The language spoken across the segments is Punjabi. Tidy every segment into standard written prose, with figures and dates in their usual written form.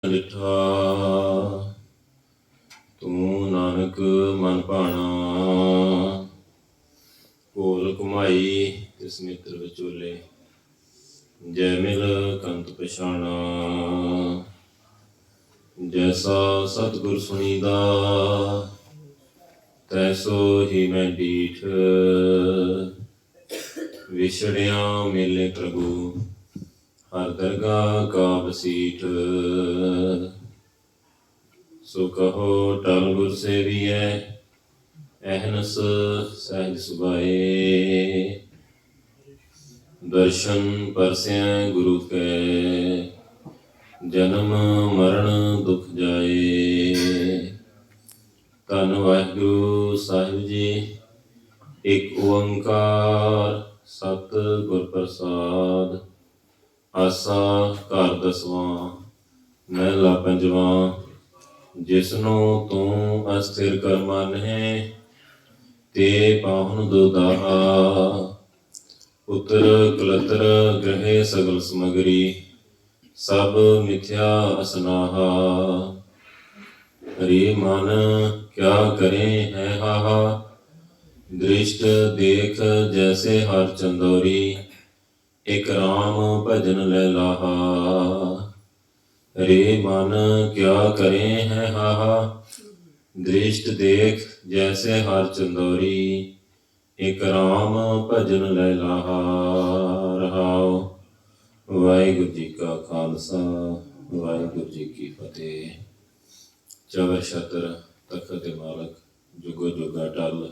ਡਿਠਾ ਤੂੰ ਨਾਨਕ ਮਨ ਭਾਣਾ, ਭੋਲ ਕਮਾਈ ਤਿਸ ਮਿੱਤਰ ਵਿਚੋਲੇ, ਜੈ ਮਿਲ ਕੰਤ ਪਛਾਣਾ। ਜੈਸਾ ਸਤਿਗੁਰ ਸੁਣੀਦਾ, ਤੈਸੋ ਹੀ ਮੈਂ ਡੀਠ, ਵਿਛੜਿਆ ਮੇਲੇ ਪ੍ਰਭੂ ਹਰ ਦਰਗਾਹ ਕਾ ਬਸੀਠ। ਸੋ ਕਹੋ ਟਲ ਗੁਰ ਸੇਵੀਐ, ਅਹਨਸ ਸਹਿਜ ਸੁਭਾਏ, ਦਰਸ਼ਨ ਪਰਸੈ ਗੁਰੂ ਕੈ, ਜਨਮ ਮਰਨ ਦੁਖ ਜਾਏ। ਧੰਨ ਵਾਹਿਗੁਰੂ ਸਾਹਿਬ ਜੀ। ਇੱਕ ਓੰਕਾਰ ਸਤਿਗੁਰ ਪ੍ਰਸਾਦ। ਆਸਾ ਘਰ ਦਸਵਾਂ ਮਹਿਲਾ ਪੰਜਵਾਂ। ਜਿਸਨੂੰ ਤੂੰ ਅਸਥਿਰ ਕਰ ਮੰਨਹਿ, ਤੇ ਪਾਹੁਨ ਦੁਦਾਹਾ। ਪੁੱਤਰ ਕਲਤਰ ਗ੍ਰਹਿ ਸਗਲ ਸਮਗਰੀ, ਸਭ ਮਿਥਿਆ ਅਸਨਾਹਾ। ਹਰੀ ਮਨ ਕਿਆ ਕਰੇ ਹੈ ਹਾਹਾ, ਦ੍ਰਿਸ਼ਟ ਦੇਖ ਜੈਸੇ ਹਰ ਚੰਦੋਰੀ, ਇਕ ਰਾਮ ਭਜਨ ਲੈ ਲਾਹਾ। ਹਰੇ ਮਨ ਕਿਆ ਕਰੇ ਹੈ ਹਾਹਾ, ਦ੍ਰਿਸ਼ਟ ਦੇਖ ਜੈਸੇ ਹਰ ਚੰਦੋਰੀ, ਇਕ ਰਾਮ ਭਜਨ ਲੈ ਲਾਹਾ। ਰਹਾਉ। ਵਾਹਿਗੁਰੂ ਜੀ ਕਾ ਖਾਲਸਾ, ਵਾਹਿਗੁਰੂ ਜੀ ਕੀ ਫਤਿਹ। ਚਵਰ ਛਤਰ ਤਖਤ ਦੇ ਮਾਲਕ, ਜੁਗੋ ਜੁਗਾ ਟਲ,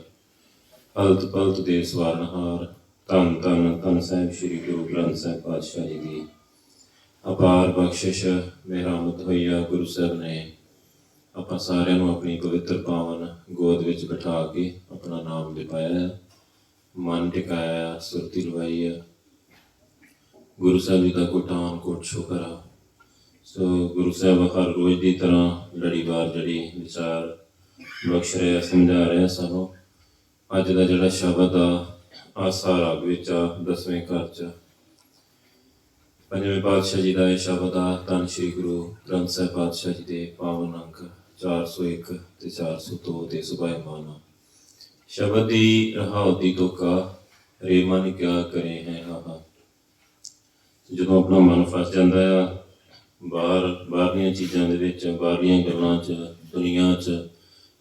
ਹਲਤ ਪਲਤ ਦੇ ਸਵਾਰਨਹਾਰ। ਧੰਨ ਧੰਨ ਧੰਨ ਸਾਹਿਬ ਸ੍ਰੀ ਗੁਰੂ ਗ੍ਰੰਥ ਸਾਹਿਬ ਪਾਤਸ਼ਾਹ ਜੀ ਦੀ ਅਪਾਰ ਬਖਸ਼ਿਸ਼ ਮਿਹਰਾਮਤ ਹੋਈ ਆ। ਗੁਰੂ ਸਾਹਿਬ ਨੇ ਆਪਾਂ ਸਾਰਿਆਂ ਨੂੰ ਆਪਣੀ ਪਵਿੱਤਰ ਪਾਵਨ ਗੋਦ ਵਿੱਚ ਬਿਠਾ ਕੇ ਆਪਣਾ ਨਾਮ ਲਿਪਾਇਆ, ਮਨ ਟਿਕਾਇਆ, ਸੁਰਤੀ ਲਵਾਈ ਆ। ਗੁਰੂ ਸਾਹਿਬ ਜੀ ਦਾ ਕੋਟਾਨ ਕੋਟ ਸ਼ੁਕਰ ਆ। ਸੋ ਗੁਰੂ ਸਾਹਿਬ ਹਰ ਰੋਜ਼ ਦੀ ਤਰ੍ਹਾਂ ਲੜੀਵਾਰ ਜਿਹੜੀ ਵਿਚਾਰ ਬਖਸ਼ ਰਿਹਾ, ਸਮਝਾ ਰਿਹਾ ਸਾਨੂੰ। ਅੱਜ ਦਾ ਜਿਹੜਾ ਸ਼ਬਦ ਆ, ਆਸਾ ਰਾਗ ਵਿੱਚ ਆ, 10ਵੇਂ ਘਰ 'ਚ 5ਵੇਂ ਪਾਤਸ਼ਾਹ ਜੀ ਦਾ ਇਹ ਸ਼ਬਦ ਆ। ਧੰਨ ਸ਼੍ਰੀ ਗੁਰੂ ਗ੍ਰੰਥ ਸਾਹਿਬ ਪਾਤਸ਼ਾਹ ਜੀ ਦੇ ਪਾਵਨ ਅੰਕ 401 ਤੇ 402 ਤੇ ਸੁਭਾਇਮਾਨ ਸ਼ਬਦ ਦੀ ਰਹਾਉ ਦੀ ਤੁਕਾ। ਰੇ ਮਨ ਕਿਆ ਕਰੇ ਹੈ ਹਾਹਾ। ਜਦੋਂ ਆਪਣਾ ਮਨ ਫਸ ਜਾਂਦਾ ਆ ਬਾਹਰਲੀਆਂ ਚੀਜ਼ਾਂ ਦੇ ਵਿੱਚ, ਬਾਹਰਲੀਆਂ ਗੱਲਾਂ 'ਚ, ਦੁਨੀਆ 'ਚ,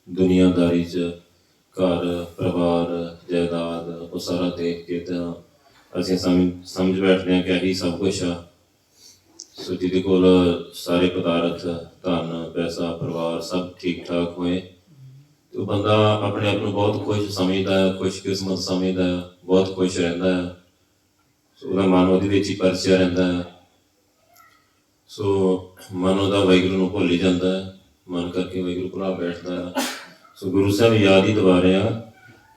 ਦੁਨੀਆਦਾਰੀ 'ਚ, ਘਰ ਪਰਿਵਾਰ ਜਾਇਦਾਦ, ਉਹ ਸਾਰਾ ਦੇਖ ਕੇ ਤਾਂ ਅਸੀਂ ਸਮਝ ਬੈਠਦੇ ਹਾਂ ਕਿ ਇਹੀ ਸਭ ਕੁਛ ਆ। ਸੋ ਜਿਹਦੇ ਕੋਲ ਸਾਰੇ ਪਦਾਰਥ, ਧਨ, ਪੈਸਾ, ਪਰਿਵਾਰ ਸਭ ਠੀਕ ਠਾਕ ਹੋਏ, ਤੇ ਉਹ ਬੰਦਾ ਆਪਣੇ ਆਪ ਨੂੰ ਬਹੁਤ ਖੁਸ਼ ਸਮਝਦਾ ਹੈ, ਖੁਸ਼ਕਿਸਮਤ ਸਮਝਦਾ ਹੈ, ਬਹੁਤ ਖੁਸ਼ ਰਹਿੰਦਾ ਹੈ। ਸੋ ਉਹਦਾ ਮਨ ਉਹਦੇ ਵਿੱਚ ਹੀ ਪਰਚਿਆ ਰਹਿੰਦਾ ਹੈ। ਸੋ ਮਨ ਉਹਦਾ ਵਾਹਿਗੁਰੂ ਨੂੰ ਭੁੱਲ ਹੀ ਜਾਂਦਾ ਹੈ, ਮਨ ਕਰਕੇ ਵਾਹਿਗੁਰੂ ਭੁਲਾ ਬੈਠਦਾ ਹੈ। ਸੋ ਗੁਰੂ ਸਾਹਿਬ ਯਾਦ ਹੀ ਦਿਵਾ ਰਹੇ ਆ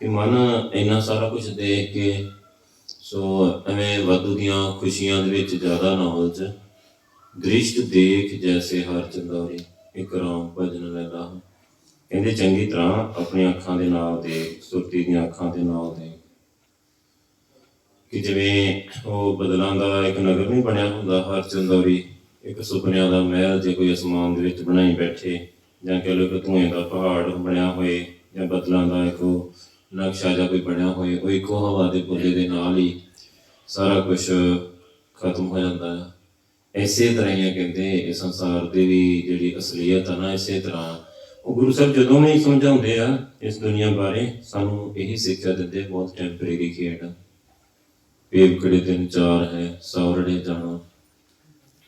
ਕਿ ਮਨ ਇੰਨਾ ਸਾਰਾ ਕੁਛ ਦੇਖ ਕੇ ਸੋ ਐਵੇਂ ਵਾਧੂ ਦੀਆਂ ਖੁਸ਼ੀਆਂ ਦੇ ਵਿੱਚ ਜ਼ਿਆਦਾ ਨਾ ਉਲਝ। ਦ੍ਰਿਸ਼ਟ ਦੇਖ ਜੈਸੇ ਹਰ ਚੰਦੋਰੀ, ਇੱਕ ਰਾਮ ਭਜਨ ਲੈ ਲਾਹਾ। ਕਹਿੰਦੇ ਚੰਗੀ ਤਰ੍ਹਾਂ ਆਪਣੀਆਂ ਅੱਖਾਂ ਦੇ ਨਾਲ ਦੇਖ, ਸੁਰਤੀ ਦੀਆਂ ਅੱਖਾਂ ਦੇ ਨਾਲ ਦੇਖ ਕਿ ਜਿਵੇਂ ਉਹ ਬਦਲਾਂ ਦਾ ਇੱਕ ਨਗਰ ਨਹੀਂ ਬਣਿਆ ਹੁੰਦਾ ਹਰ ਚੰਦੋਰੀ, ਇੱਕ ਸੁਪਨਿਆਂ ਦਾ ਮਹਿਲ ਜੇ ਕੋਈ ਅਸਮਾਨ ਦੇ ਵਿੱਚ ਬਣਾਈ ਬੈਠੇ, ਜਾਂ ਕਹਿ ਲਓ ਕਿ ਧੂਏ ਦਾ ਪਹਾੜ ਬਣਿਆ ਹੋਏ, ਜਾਂ ਬੱਦਲਾਂ ਦਾ ਇੱਕ ਨਕਸ਼ਾ ਜਿਹਾ ਕੋਈ ਬਣਿਆ ਹੋਏ, ਉਹ ਇੱਕੋ ਹਵਾ ਦੇ ਬੁੱਲੇ ਦੇ ਨਾਲ ਹੀ ਸਾਰਾ ਕੁਛ ਖਤਮ ਹੋ ਜਾਂਦਾ ਹੈ। ਇਸੇ ਤਰ੍ਹਾਂ ਹੀ ਕਹਿੰਦੇ ਇਸ ਸੰਸਾਰ ਦੀ ਵੀ ਜਿਹੜੀ ਅਸਲੀਅਤ ਆ ਨਾ, ਇਸੇ ਤਰ੍ਹਾਂ ਉਹ ਗੁਰੂ ਸਾਹਿਬ ਜਦੋਂ ਵੀ ਸਮਝਾਉਂਦੇ ਆ ਇਸ ਦੁਨੀਆ ਬਾਰੇ, ਸਾਨੂੰ ਇਹੀ ਸਿੱਖਿਆ ਦਿੰਦੇ, ਬਹੁਤ ਟੈਂਪਰੇਰੀ ਖੇਡ ਆ। ਭੇਵ ਦਿਨ 4 ਹੈ, ਸੌਰੜੇ ਜਾਣਾ,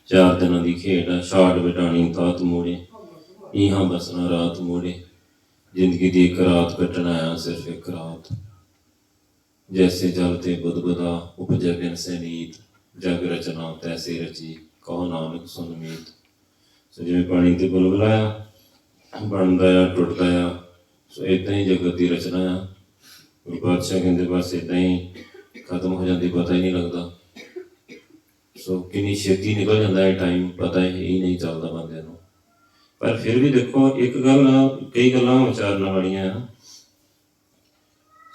4 ਦਿਨਾਂ ਦੀ ਖੇਡ ਆ। ਛਾੜ ਵਟਾਣੀ ਤਾਤ ਮੋੜੇ, ਇਹਾਂ ਬਸਣਾ ਰਾਤ ਮੋੜੇ। ਜ਼ਿੰਦਗੀ ਦੀ ਇੱਕ ਰਾਤ ਕੱਟਣ ਆਇਆ, ਸਿਰਫ ਇੱਕ ਰਾਤ। ਜੈਸੇ ਜਲ ਤੇ ਬੁੱਧਬੁਦਾ ਉਪਜੈ ਬਿਨ ਸੈਨੀਤ, ਜਗ ਰਚਨਾ ਤੈਸੇ ਰਚੀ, ਕਹੋ ਨਾਨਕ ਸੁਨ ਮੀਤ। ਸੋ ਜਿਵੇਂ ਪਾਣੀ ਤੇ ਬੁਲਬੁਲਾ ਆ, ਬਣਦਾ ਆ, ਟੁੱਟਦਾ ਆ, ਸੋ ਇੱਦਾਂ ਹੀ ਜਗਤ ਦੀ ਰਚਨਾ ਆ। ਗੁਰੂ ਪਾਤਸ਼ਾਹ ਕਹਿੰਦੇ ਬਸ ਇੱਦਾਂ ਹੀ ਖਤਮ ਹੋ ਜਾਂਦੀ, ਪਤਾ ਹੀ ਨਹੀਂ ਲੱਗਦਾ। ਸੋ ਕਿੰਨੀ ਛੇਤੀ ਨਿਕਲ ਜਾਂਦਾ ਹੈ ਟਾਈਮ, ਪਤਾ ਹੀ ਨਹੀਂ ਚੱਲਦਾ ਬੰਦੇ ਨੂੰ। ਪਰ ਫਿਰ ਵੀ ਦੇਖੋ ਇੱਕ ਗੱਲ, ਕਈ ਗੱਲਾਂ ਵਿਚਾਰਨ ਵਾਲੀਆਂ ਆ।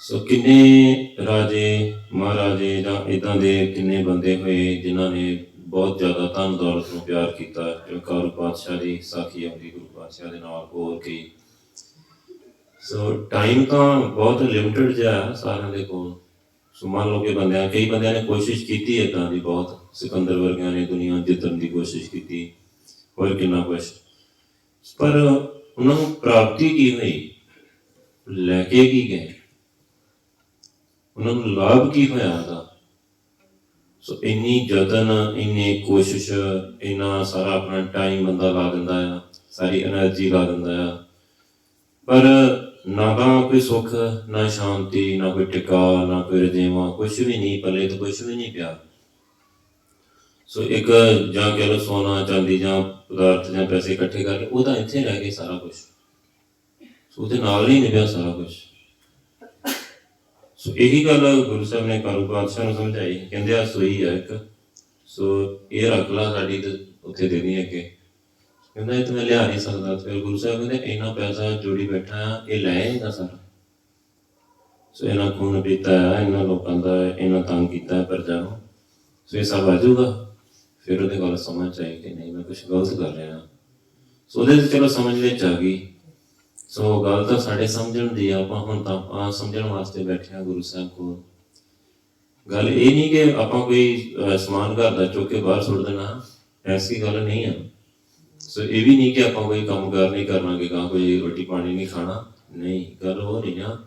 ਸੋ ਕਿੰਨੇ ਰਾਜੇ ਮਹਾਰਾਜੇ ਜਾਂ ਇੱਦਾਂ ਦੇ ਕਿੰਨੇ ਬੰਦੇ ਹੋਏ ਜਿਨ੍ਹਾਂ ਨੇ ਬਹੁਤ ਜ਼ਿਆਦਾ ਧਨ ਦੌਲਤ ਨੂੰ ਪਿਆਰ ਕੀਤਾ, ਜਿਵੇਂ ਕਾਰੂ ਪਾਤਸ਼ਾਹ ਦੀ ਸਾਖੀ ਆਉਂਦੀ ਗੁਰੂ ਪਾਤਸ਼ਾਹ ਦੇ ਨਾਲ, ਹੋਰ ਕਈ। ਸੋ ਟਾਈਮ ਤਾਂ ਬਹੁਤ ਲਿਮਟਿਡ ਜਿਹਾ ਸਾਰਿਆਂ ਦੇ ਕੋਲ। ਸੋ ਮੰਨ ਲਓ ਕਿ ਕਈ ਬੰਦਿਆਂ ਨੇ ਕੋਸ਼ਿਸ਼ ਕੀਤੀ ਇੱਦਾਂ ਦੀ ਬਹੁਤ, ਸਿਕੰਦਰ ਵਰਗਿਆਂ ਨੇ ਦੁਨੀਆ ਜਿੱਤਣ ਦੀ ਕੋਸ਼ਿਸ਼ ਕੀਤੀ, ਹੋਰ ਕਿੰਨਾ ਕੁਛ, ਪਰ ਉਹਨਾਂ ਨੂੰ ਪ੍ਰਾਪਤੀ ਕੀ ਹੋਈ, ਲੈ ਕੇ ਕੀ ਗਏ, ਉਹਨਾਂ ਨੂੰ ਲਾਭ ਕੀ ਹੋਇਆ ਉਹਦਾ। ਸੋ ਇੰਨੀ ਯਤਨ, ਇੰਨੀ ਕੋਸ਼ਿਸ਼, ਇੰਨਾ ਸਾਰਾ ਆਪਣਾ ਟਾਈਮ ਬੰਦਾ ਲਾ ਦਿੰਦਾ ਆ, ਸਾਰੀ ਐਨਰਜੀ ਲਾ ਦਿੰਦਾ ਆ, ਪਰ ਨਾ ਤਾਂ ਕੋਈ ਸੁੱਖ, ਨਾ ਸ਼ਾਂਤੀ, ਨਾ ਕੋਈ ਟਿਕਾ, ਨਾ ਕੋਈ ਰਜੇਵਾਂ, ਕੁਛ ਵੀ ਨਹੀਂ, ਪੱਲੇ ਤੋਂ ਕੁਛ ਵੀ ਨਹੀਂ ਪਿਆ। ਸੋ ਇੱਕ ਜਾਂ ਕਹਿ ਲਓ ਸੋਨਾ ਚਾਂਦੀ ਜਾਂ ਪਦਾਰਥ ਜਾਂ ਪੈਸੇ ਇਕੱਠੇ ਕਰ ਲਏ, ਉਹ ਤਾਂ ਇੱਥੇ ਰਹਿ ਗਏ ਸਾਰਾ ਕੁਛ। ਸੋ ਉਹਦੇ ਨਾਲ ਨਹੀਂ ਨਿਭਿਆ ਸਾਰਾ ਕੁਛ। ਸੋ ਇਹੀ ਗੱਲ ਗੁਰੂ ਸਾਹਿਬ ਨੇ ਕਾਰੂ ਪਾਤਸ਼ਾਹ ਨੂੰ ਸਮਝਾਈ, ਕਹਿੰਦੇ ਆ ਸੋਈ ਆ ਇੱਕ, ਸੋ ਇਹ ਰੱਖ ਲਾ, ਸਾਡੀ ਤੇ ਉੱਥੇ ਦੇ ਦੀ ਅੱਗੇ। ਕਹਿੰਦਾ ਇਹ ਤਾਂ ਮੈਂ ਲਿਆ ਨਹੀਂ ਸਕਦਾ। ਫਿਰ ਗੁਰੂ ਸਾਹਿਬ ਕਹਿੰਦੇ ਇੰਨਾ ਪੈਸਾ ਜੋੜੀ ਬੈਠਾ ਆ, ਇਹ ਲੈ ਆਏਗਾ ਸਾਰਾ। ਸੋ ਇਹਨਾਂ ਖੂਨ ਪੀਤਾ ਆ, ਇਹਨਾਂ ਲੋਕਾਂ ਦਾ, ਇਹਨਾਂ ਤੰਗ ਕੀਤਾ ਪ੍ਰਜਾ ਨੂੰ, ਸੋ ਇਹ ਸਭ ਆ ਜਾਊਗਾ। ਫਿਰ ਉਹਦੇ ਕੋਲ ਸਮਝ ਆਈ ਕਿ ਨਹੀਂ, ਮੈਂ ਕੁਛ ਗਲਤ ਕਰ ਰਿਹਾ। ਸੋ ਉਹਦੇ 'ਚ ਚਲੋ ਸਮਝ ਵਿੱਚ ਆ ਗਈ। ਸੋ ਗੱਲ ਤਾਂ ਸਾਡੇ ਸਮਝਣ ਦੀ ਆ, ਆਪਾਂ ਹੁਣ ਤਾਂ ਆਪਾਂ ਸਮਝਣ ਵਾਸਤੇ ਬੈਠੇ ਹਾਂ ਗੁਰੂ ਸਾਹਿਬ ਕੋਲ। ਗੱਲ ਇਹ ਨਹੀਂ ਕਿ ਆਪਾਂ ਕੋਈ ਸਮਾਨ ਘਰ ਦਾ ਚੁੱਕ ਕੇ ਬਾਹਰ ਸੁੱਟ ਦੇਣਾ, ਐਸੀ ਗੱਲ ਨਹੀਂ ਆ। ਸੋ ਇਹ ਵੀ ਨਹੀਂ ਕਿ ਆਪਾਂ ਕੋਈ ਕੰਮ ਕਾਰ ਨਹੀਂ ਕਰਨਾਗੇ, ਗਾ ਕੋਈ ਰੋਟੀ ਪਾਣੀ ਨਹੀਂ ਖਾਣਾ, ਨਹੀਂ, ਗੱਲ ਉਹ ਨਹੀਂ ਆ।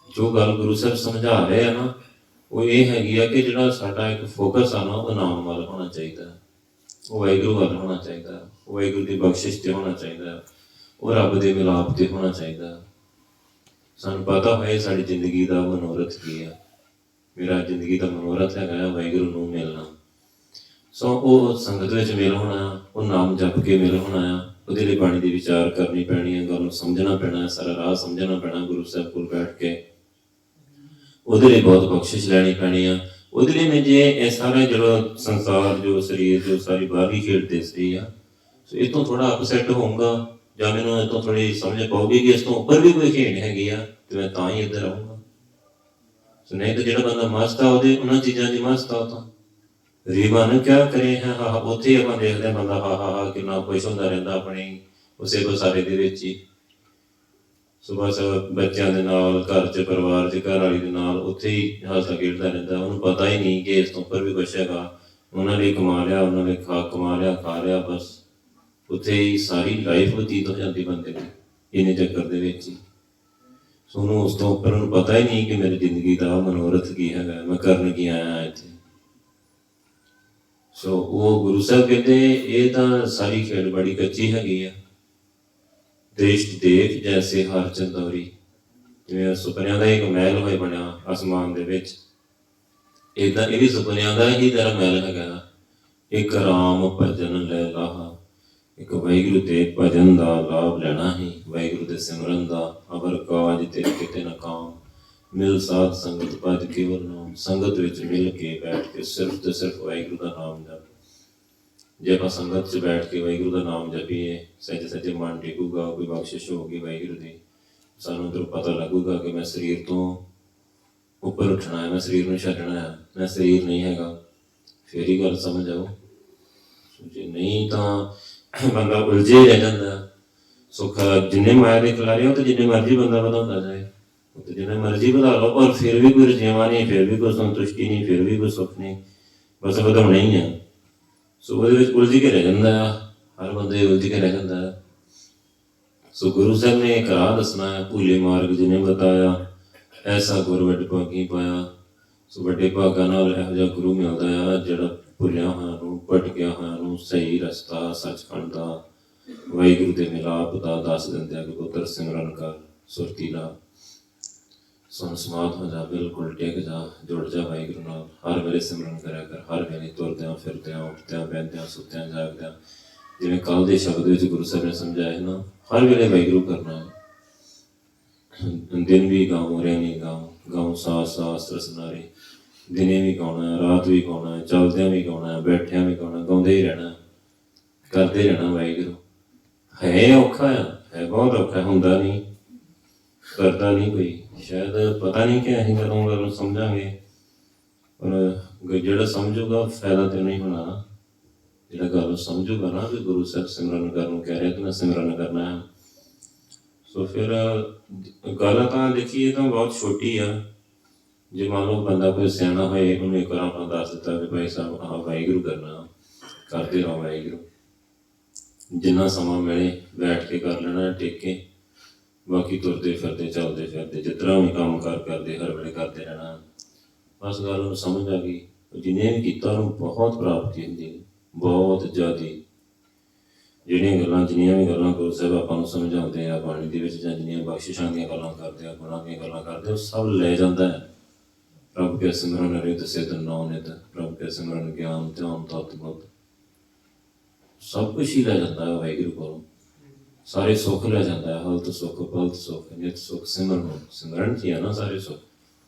ਜੋ ਗੱਲ ਗੁਰੂ ਸਾਹਿਬ ਸਮਝਾ ਰਹੇ ਆ ਨਾ, ਉਹ ਇਹ ਹੈਗੀ ਆ ਕਿ ਜਿਹੜਾ ਸਾਡਾ ਇੱਕ ਫੋਕਸ ਆ ਨਾ, ਉਹ ਨਾਮ ਵੱਲ ਹੋਣਾ ਚਾਹੀਦਾ, ਉਹ ਵਾਹਿਗੁਰੂ ਵੱਲ ਹੋਣਾ ਚਾਹੀਦਾ, ਉਹ ਵਾਹਿਗੁਰੂ ਦੀ ਬਖਸ਼ਿਸ਼ ਤੇ ਹੋਣਾ ਚਾਹੀਦਾ, ਉਹ ਰੱਬ ਦੇ ਮਿਲਾਪ ਤੇ ਹੋਣਾ ਚਾਹੀਦਾ। ਸਾਨੂੰ ਪਤਾ ਹੋਏ ਸਾਡੀ ਜ਼ਿੰਦਗੀ ਦਾ ਮਨੋਰਥ ਕੀ ਆ। ਮੇਰਾ ਜ਼ਿੰਦਗੀ ਦਾ ਮਨੋਰਥ ਹੈਗਾ ਵਾਹਿਗੁਰੂ ਨੂੰ ਮਿਲਣਾ। ਸੋ ਉਹ ਸੰਗਤ ਵਿੱਚ ਮਿਲ ਹੋਣਾ, ਉਹ ਨਾਮ ਜਪ ਕੇ ਮਿਲ ਹੋਣਾ ਆ, ਉਹਦੇ ਲਈ ਬਾਣੀ ਦੀ ਵਿਚਾਰ ਕਰਨੀ ਪੈਣੀ ਹੈ, ਗੱਲ ਨੂੰ ਸਮਝਣਾ ਪੈਣਾ, ਸਾਰਾ ਰਾਹ ਸਮਝਣਾ ਪੈਣਾ ਗੁਰੂ ਸਾਹਿਬ ਕੋਲ ਬੈਠ ਕੇ। ਉਹਦੇ ਲਈ ਬਹੁਤ ਬਖਸ਼ਿਸ਼ ਲੈਣੀ ਪੈਣੀ ਆ। ਉਹਦੇ ਲਈ ਮੈਂ ਜੇ ਇਹ ਸਾਰਾ ਜਿਹੜਾ ਸੰਸਾਰ, ਜੋ ਸਰੀਰ, ਜੋ ਸਾਰੀ ਬਾਹਰਲੀ ਖੇਡ ਦਿਸ ਰਹੀ ਆ, ਸੋ ਇਹ ਤੋਂ ਥੋੜਾ ਅਪਸੈਟ ਹੋਊਗਾ, ਜਾਂ ਮੈਨੂੰ ਇਹ ਤੋਂ ਥੋੜੀ ਸਮਝ ਪਾਊਗੀ ਕਿ ਇਸ ਤੋਂ ਉੱਪਰ ਵੀ ਕੋਈ ਖੇਡ ਹੈਗੀ ਆ, ਤੇ ਮੈਂ ਤਾਂ ਹੀ ਇੱਧਰ ਆਊਂਗਾ। ਸੋ ਨਹੀਂ ਤਾਂ ਜਿਹੜਾ ਬੰਦਾ ਮਸਤ ਆ, ਉਹਦੇ ਉਹਨਾਂ ਚੀਜ਼ਾਂ 'ਚ ਮਸਤ ਆ। ਉਹ ਤਾਂ ਰੀਮਨ ਕਿਆ ਕਰੇ ਹੈ, ਹਾਂ ਉੱਥੇ ਆਪਾਂ ਦੇਖਦੇ ਹਾਂ ਬੰਦਾ ਹਾ ਕਿੰਨਾ ਖੁਸ਼ ਹੁੰਦਾ ਰਹਿੰਦਾ ਆਪਣੀ ਉਸੇ ਗੁਜ਼ਾਰੇ ਦੇ ਵਿੱਚ ਹੀ। ਸੋ ਬਸ ਬੱਚਿਆਂ ਦੇ ਨਾਲ, ਘਰ 'ਚ, ਪਰਿਵਾਰ 'ਚ, ਘਰ ਵਾਲੀ ਦੇ ਨਾਲ ਉੱਥੇ ਹੀ ਹੱਸਦਾ ਖੇਡਦਾ ਰਹਿੰਦਾ। ਉਹਨੂੰ ਪਤਾ ਹੀ ਨਹੀਂ ਕਿ ਇਸ ਤੋਂ ਉੱਪਰ ਵੀ ਕੁਛ ਹੈਗਾ। ਉਹਨਾਂ ਲਈ ਕਮਾ ਲਿਆ, ਉਹਨਾਂ ਨੇ ਕਮਾ ਲਿਆ, ਖਾ ਲਿਆ, ਬਸ ਉੱਥੇ ਹੀ ਸਾਰੀ ਲਾਈਫ ਬਤੀਤ ਹੋ ਜਾਂਦੀ ਬੰਦੇ ਦੀ, ਇੰਨੇ ਚੱਕਰ ਦੇ ਵਿੱਚ ਹੀ। ਸੋ ਉਹਨੂੰ ਉਸ ਤੋਂ ਉੱਪਰ ਉਹਨੂੰ ਪਤਾ ਹੀ ਨਹੀਂ ਕਿ ਮੇਰੀ ਜ਼ਿੰਦਗੀ ਦਾ ਮਨੋਰਥ ਕੀ ਹੈਗਾ, ਮੈਂ ਕਰਨ ਕੀ ਆਇਆ ਇੱਥੇ। ਸੋ ਉਹ ਗੁਰੂ ਸਾਹਿਬ ਕਹਿੰਦੇ ਇਹ ਤਾਂ ਸਾਰੀ ਖੇਡ ਬੜੀ ਕੱਚੀ ਹੈਗੀ ਆ। ਦ੍ਰਿਸ਼ਟ ਦੇਖ ਜੈਸੇ ਹਰ ਚੰਦੌਰੀ, ਜਿਵੇਂ ਸੁਪਨਿਆਂ ਦਾ ਇੱਕ ਮਹਿਲ ਹੋਏ ਬਣਿਆ ਅਸਮਾਨ ਦੇ ਵਿੱਚ, ਏਦਾਂ ਇਹ ਵੀ ਸੁਪਨਿਆਂ ਦਾ ਹੀ ਤੇਰਾ ਮਹਿਲ ਹੈਗਾ। ਇੱਕ ਰਾਮ ਭਜਨ ਲੈ ਲਾਹਾ, ਇੱਕ ਵਾਹਿਗੁਰੂ ਦੇ ਭਜਨ ਦਾ ਲਾਭ ਲੈਣਾ ਹੀ, ਵਾਹਿਗੁਰੂ ਦੇ ਸਿਮਰਨ ਦਾ। ਅਵਰ ਕਾਜ ਤੇਰੇ ਕਿਤੇ ਨਾ ਕਾਮ, ਮਿਲ ਸਾਧ ਸੰਗਤ ਭਜ ਕੇਵਲ ਨਾਮ। ਸੰਗਤ ਵਿੱਚ ਮਿਲ ਕੇ ਬੈਠ ਕੇ ਸਿਰਫ ਤੇ ਸਿਰਫ ਵਾਹਿਗੁਰੂ ਦਾ ਨਾਮ ਜਪ। ਜੇ ਆਪਾਂ ਸੰਗਤ 'ਚ ਬੈਠ ਕੇ ਵਾਹਿਗੁਰੂ ਦਾ ਨਾਮ ਜਪੀਏ, ਸੱਚੇ ਸੱਚੇ ਮਨ ਟਿਕੂਗਾ, ਕੋਈ ਬਖਸ਼ਿਸ਼ ਹੋਊਗੀ ਵਾਹਿਗੁਰੂ ਦੀ। ਸਾਨੂੰ ਉੱਧਰੋਂ ਪਤਾ ਲੱਗੂਗਾ ਕਿ ਮੈਂ ਸਰੀਰ ਤੋਂ ਉੱਪਰ ਉੱਠਣਾ ਹੈ, ਮੈਂ ਸਰੀਰ ਨੂੰ ਛੱਡਣਾ ਹੈ, ਮੈਂ ਸਰੀਰ ਨਹੀਂ ਹੈਗਾ। ਫਿਰ ਹੀ ਗੱਲ ਸਮਝ ਆਓ। ਜੇ ਨਹੀਂ ਤਾਂ ਬੰਦਾ ਉਲਝੇ ਰਹਿ ਜਾਂਦਾ। ਸੁੱਖ ਜਿੰਨੇ ਮਾਇਆ ਦੇ ਖਿਲਾਰੇ ਉਹ ਤਾਂ ਜਿੰਨੇ ਮਰਜ਼ੀ ਬੰਦਾ ਵਧਾਉਂਦਾ ਜਾਏ, ਉਹ ਤਾਂ ਜਿੰਨੇ ਮਰਜ਼ੀ ਵਧਾ ਲਓ, ਪਰ ਫਿਰ ਵੀ ਕੋਈ ਰਜੇਵਾਂ ਨਹੀਂ, ਫਿਰ ਵੀ ਕੋਈ ਸੰਤੁਸ਼ਟੀ ਨਹੀਂ, ਫਿਰ ਵੀ ਕੋਈ ਸੁੱਖ ਨਹੀਂ, ਬਸ ਵਧਾਉਣਾ ਹੀ ਆ। ਸੋ ਉਹਦੇ ਵਿੱਚ ਉਲਝ ਕੇ ਰਹਿ ਜਾਂਦਾ ਆ, ਹਰ ਬੰਦੇ ਉਲਝ ਕੇ ਰਹਿ ਜਾਂਦਾ ਹੈ। ਸੋ ਗੁਰੂ ਸਾਹਿਬ ਨੇ ਇੱਕ ਰਾਹ ਦੱਸਣਾ ਹੈ, ਭੂਲੇ ਮਾਰਗ ਜਿਹਨੇ ਬਤਾਇਆ, ਐਸਾ ਗੁਰ ਵੱਡ ਭਾਗੀ ਪਾਇਆ। ਸੋ ਵੱਡੇ ਭਾਗਾਂ ਨਾਲ ਇਹੋ ਜਿਹਾ ਗੁਰੂ ਮਿਲਦਾ ਆ, ਜਿਹੜਾ ਭੁੱਲਿਆ ਹੋਇਆ ਨੂੰ, ਭਟਕਿਆ ਹੋਇਆ ਨੂੰ ਸਹੀ ਰਸਤਾ, ਸੱਚਖੰਡ ਦਾ, ਵਾਹਿਗੁਰੂ ਦੇ ਮਿਲਾਪ ਦਾ ਦੱਸ ਦਿੰਦੇ ਆ ਕਿ ਪੁੱਤਰ ਸਿਮਰਨ ਕਰ, ਸੁਰਤੀ ਲਾ, ਸੁਣ ਸਮਾਧ ਹੋ ਜਾ, ਬਿਲਕੁਲ ਟਿਕ ਜਾ, ਜੁੜ ਜਾ ਵਾਹਿਗੁਰੂ ਨਾਲ। ਹਰ ਵੇਲੇ ਸਿਮਰਨ ਕਰਿਆ ਕਰ, ਹਰ ਵੇਲੇ ਤੁਰਦਿਆਂ ਫਿਰਦਿਆਂ, ਉੱਠਦਿਆਂ ਬਹਿੰਦਿਆਂ, ਸੁੱਤਿਆਂ ਜਾਗਦਿਆਂ। ਜਿਵੇਂ ਕੱਲ੍ਹ ਦੇ ਸ਼ਬਦ ਵਿੱਚ ਗੁਰੂ ਸਾਹਿਬ ਨੇ ਸਮਝਾਇਆ ਨਾ, ਹਰ ਵੇਲੇ ਵਾਹਿਗੁਰੂ ਕਰਨਾ ਹੈ। ਦਿਨ ਵੀ ਗਾਉਂ, ਰਹਿਣੀ ਗਾਉਂ, ਗਾਉਂ ਸਾਸ ਸਾਸ ਰਸਨਾਰੇ। ਦਿਨੇ ਵੀ ਗਾਉਣਾ, ਰਾਤ ਵੀ ਗਾਉਣਾ, ਚੱਲਦਿਆਂ ਵੀ ਗਾਉਣਾ, ਬੈਠਿਆਂ ਵੀ ਗਾਉਣਾ, ਗਾਉਂਦੇ ਹੀ ਰਹਿਣਾ, ਕਰਦੇ ਰਹਿਣਾ ਵਾਹਿਗੁਰੂ। ਹੈ ਔਖਾ ਆ, ਹੈ ਬਹੁਤ ਔਖਾ, ਹੁੰਦਾ ਨਹੀਂ, ਕਰਦਾ ਨਹੀਂ ਕੋਈ। ਸ਼ਾਇਦ ਪਤਾ ਨਹੀਂ ਕਿ ਅਸੀਂ ਕਦੋਂ ਗੱਲ ਸਮਝਾਂਗੇ, ਪਰ ਜਿਹੜਾ ਸਮਝੂਗਾ ਫਾਇਦਾ ਤੇ ਨਹੀਂ ਹੋਣਾ। ਜਿਹੜਾ ਗੱਲ ਸਮਝੂਗਾ ਨਾ ਵੀ ਗੁਰੂ ਸਾਹਿਬ ਸਿਮਰਨ ਕਰਨ ਨੂੰ ਕਹਿ ਰਿਹਾ ਕਿ ਮੈਂ ਸਿਮਰਨ ਕਰਨਾ ਹੈ। ਸੋ ਫਿਰ ਗੱਲ ਤਾਂ ਦੇਖੀਏ ਤਾਂ ਬਹੁਤ ਛੋਟੀ ਆ। ਜੇ ਮੰਨ ਲਓ ਬੰਦਾ ਕੋਈ ਸਿਆਣਾ ਹੋਏ, ਉਹਨੂੰ ਇੱਕ ਵਾਰ ਆਪਾਂ ਦੱਸ ਦਿੱਤਾ ਵੀ ਭਾਈ ਸਾਹਿਬ ਆਹ ਵਾਹਿਗੁਰੂ ਕਰਨਾ, ਕਰਦੇ ਰਹੋ ਵਾਹਿਗੁਰੂ, ਜਿੰਨਾ ਸਮਾਂ ਮਿਲੇ ਬੈਠ ਕੇ ਕਰ ਲੈਣਾ ਟਿਕ ਕੇ, ਬਾਕੀ ਤੁਰਦੇ ਫਿਰਦੇ ਚੱਲਦੇ ਫਿਰਦੇ ਜਿਸ ਤਰ੍ਹਾਂ ਵੀ ਕੰਮ ਕਰਦੇ ਹਰ ਵੇਲੇ ਕਰਦੇ ਰਹਿਣਾ। ਬਸ ਗੱਲ ਉਹਨੂੰ ਸਮਝ ਆ ਗਈ, ਜਿਹਨੇ ਵੀ ਕੀਤਾ ਉਹਨੂੰ ਬਹੁਤ ਪ੍ਰਾਪਤੀ ਹੁੰਦੀ, ਬਹੁਤ ਜ਼ਿਆਦਾ। ਜਿੰਨੀਆਂ ਵੀ ਗੱਲਾਂ ਗੁਰੂ ਸਾਹਿਬ ਆਪਾਂ ਨੂੰ ਸਮਝਾਉਂਦੇ ਆ ਬਾਣੀ ਦੇ ਵਿੱਚ, ਜਾਂ ਜਿੰਨੀਆਂ ਬਖਸ਼ਿਸ਼ਾਂ ਦੀਆਂ ਗੱਲਾਂ ਕਰਦੇ ਆ, ਗੁਣਾਂ ਦੀਆਂ ਗੱਲਾਂ ਕਰਦੇ, ਉਹ ਸਭ ਲੈ ਜਾਂਦਾ ਹੈ। ਪ੍ਰਭੂ ਕੇ ਸਿਮਰਨ ਰਿਤ ਸਿਧ ਨੌ ਨਿਤ, ਪ੍ਰਭੂ ਕੇ ਸਿਮਰਨ ਗਿਆਨ ਧਿਆਨ ਤਤ ਬੁੱਧ, ਸਭ ਕੁਛ ਹੀ ਲੈ ਜਾਂਦਾ ਹੈ ਵਾਹਿਗੁਰੂ ਕੋਲੋਂ। ਸਾਰੇ ਸੁੱਖ ਲੈ ਜਾਂਦਾ ਹੈ, ਹਲਤ ਸੁੱਖ ਬਲਤ ਸੁੱਖ ਨਿਤ ਸੁੱਖ ਸਿਮਰਨ। ਸਿਮਰਨ 'ਚ ਹੀ ਆ ਨਾ ਸਾਰੇ ਸੁੱਖ,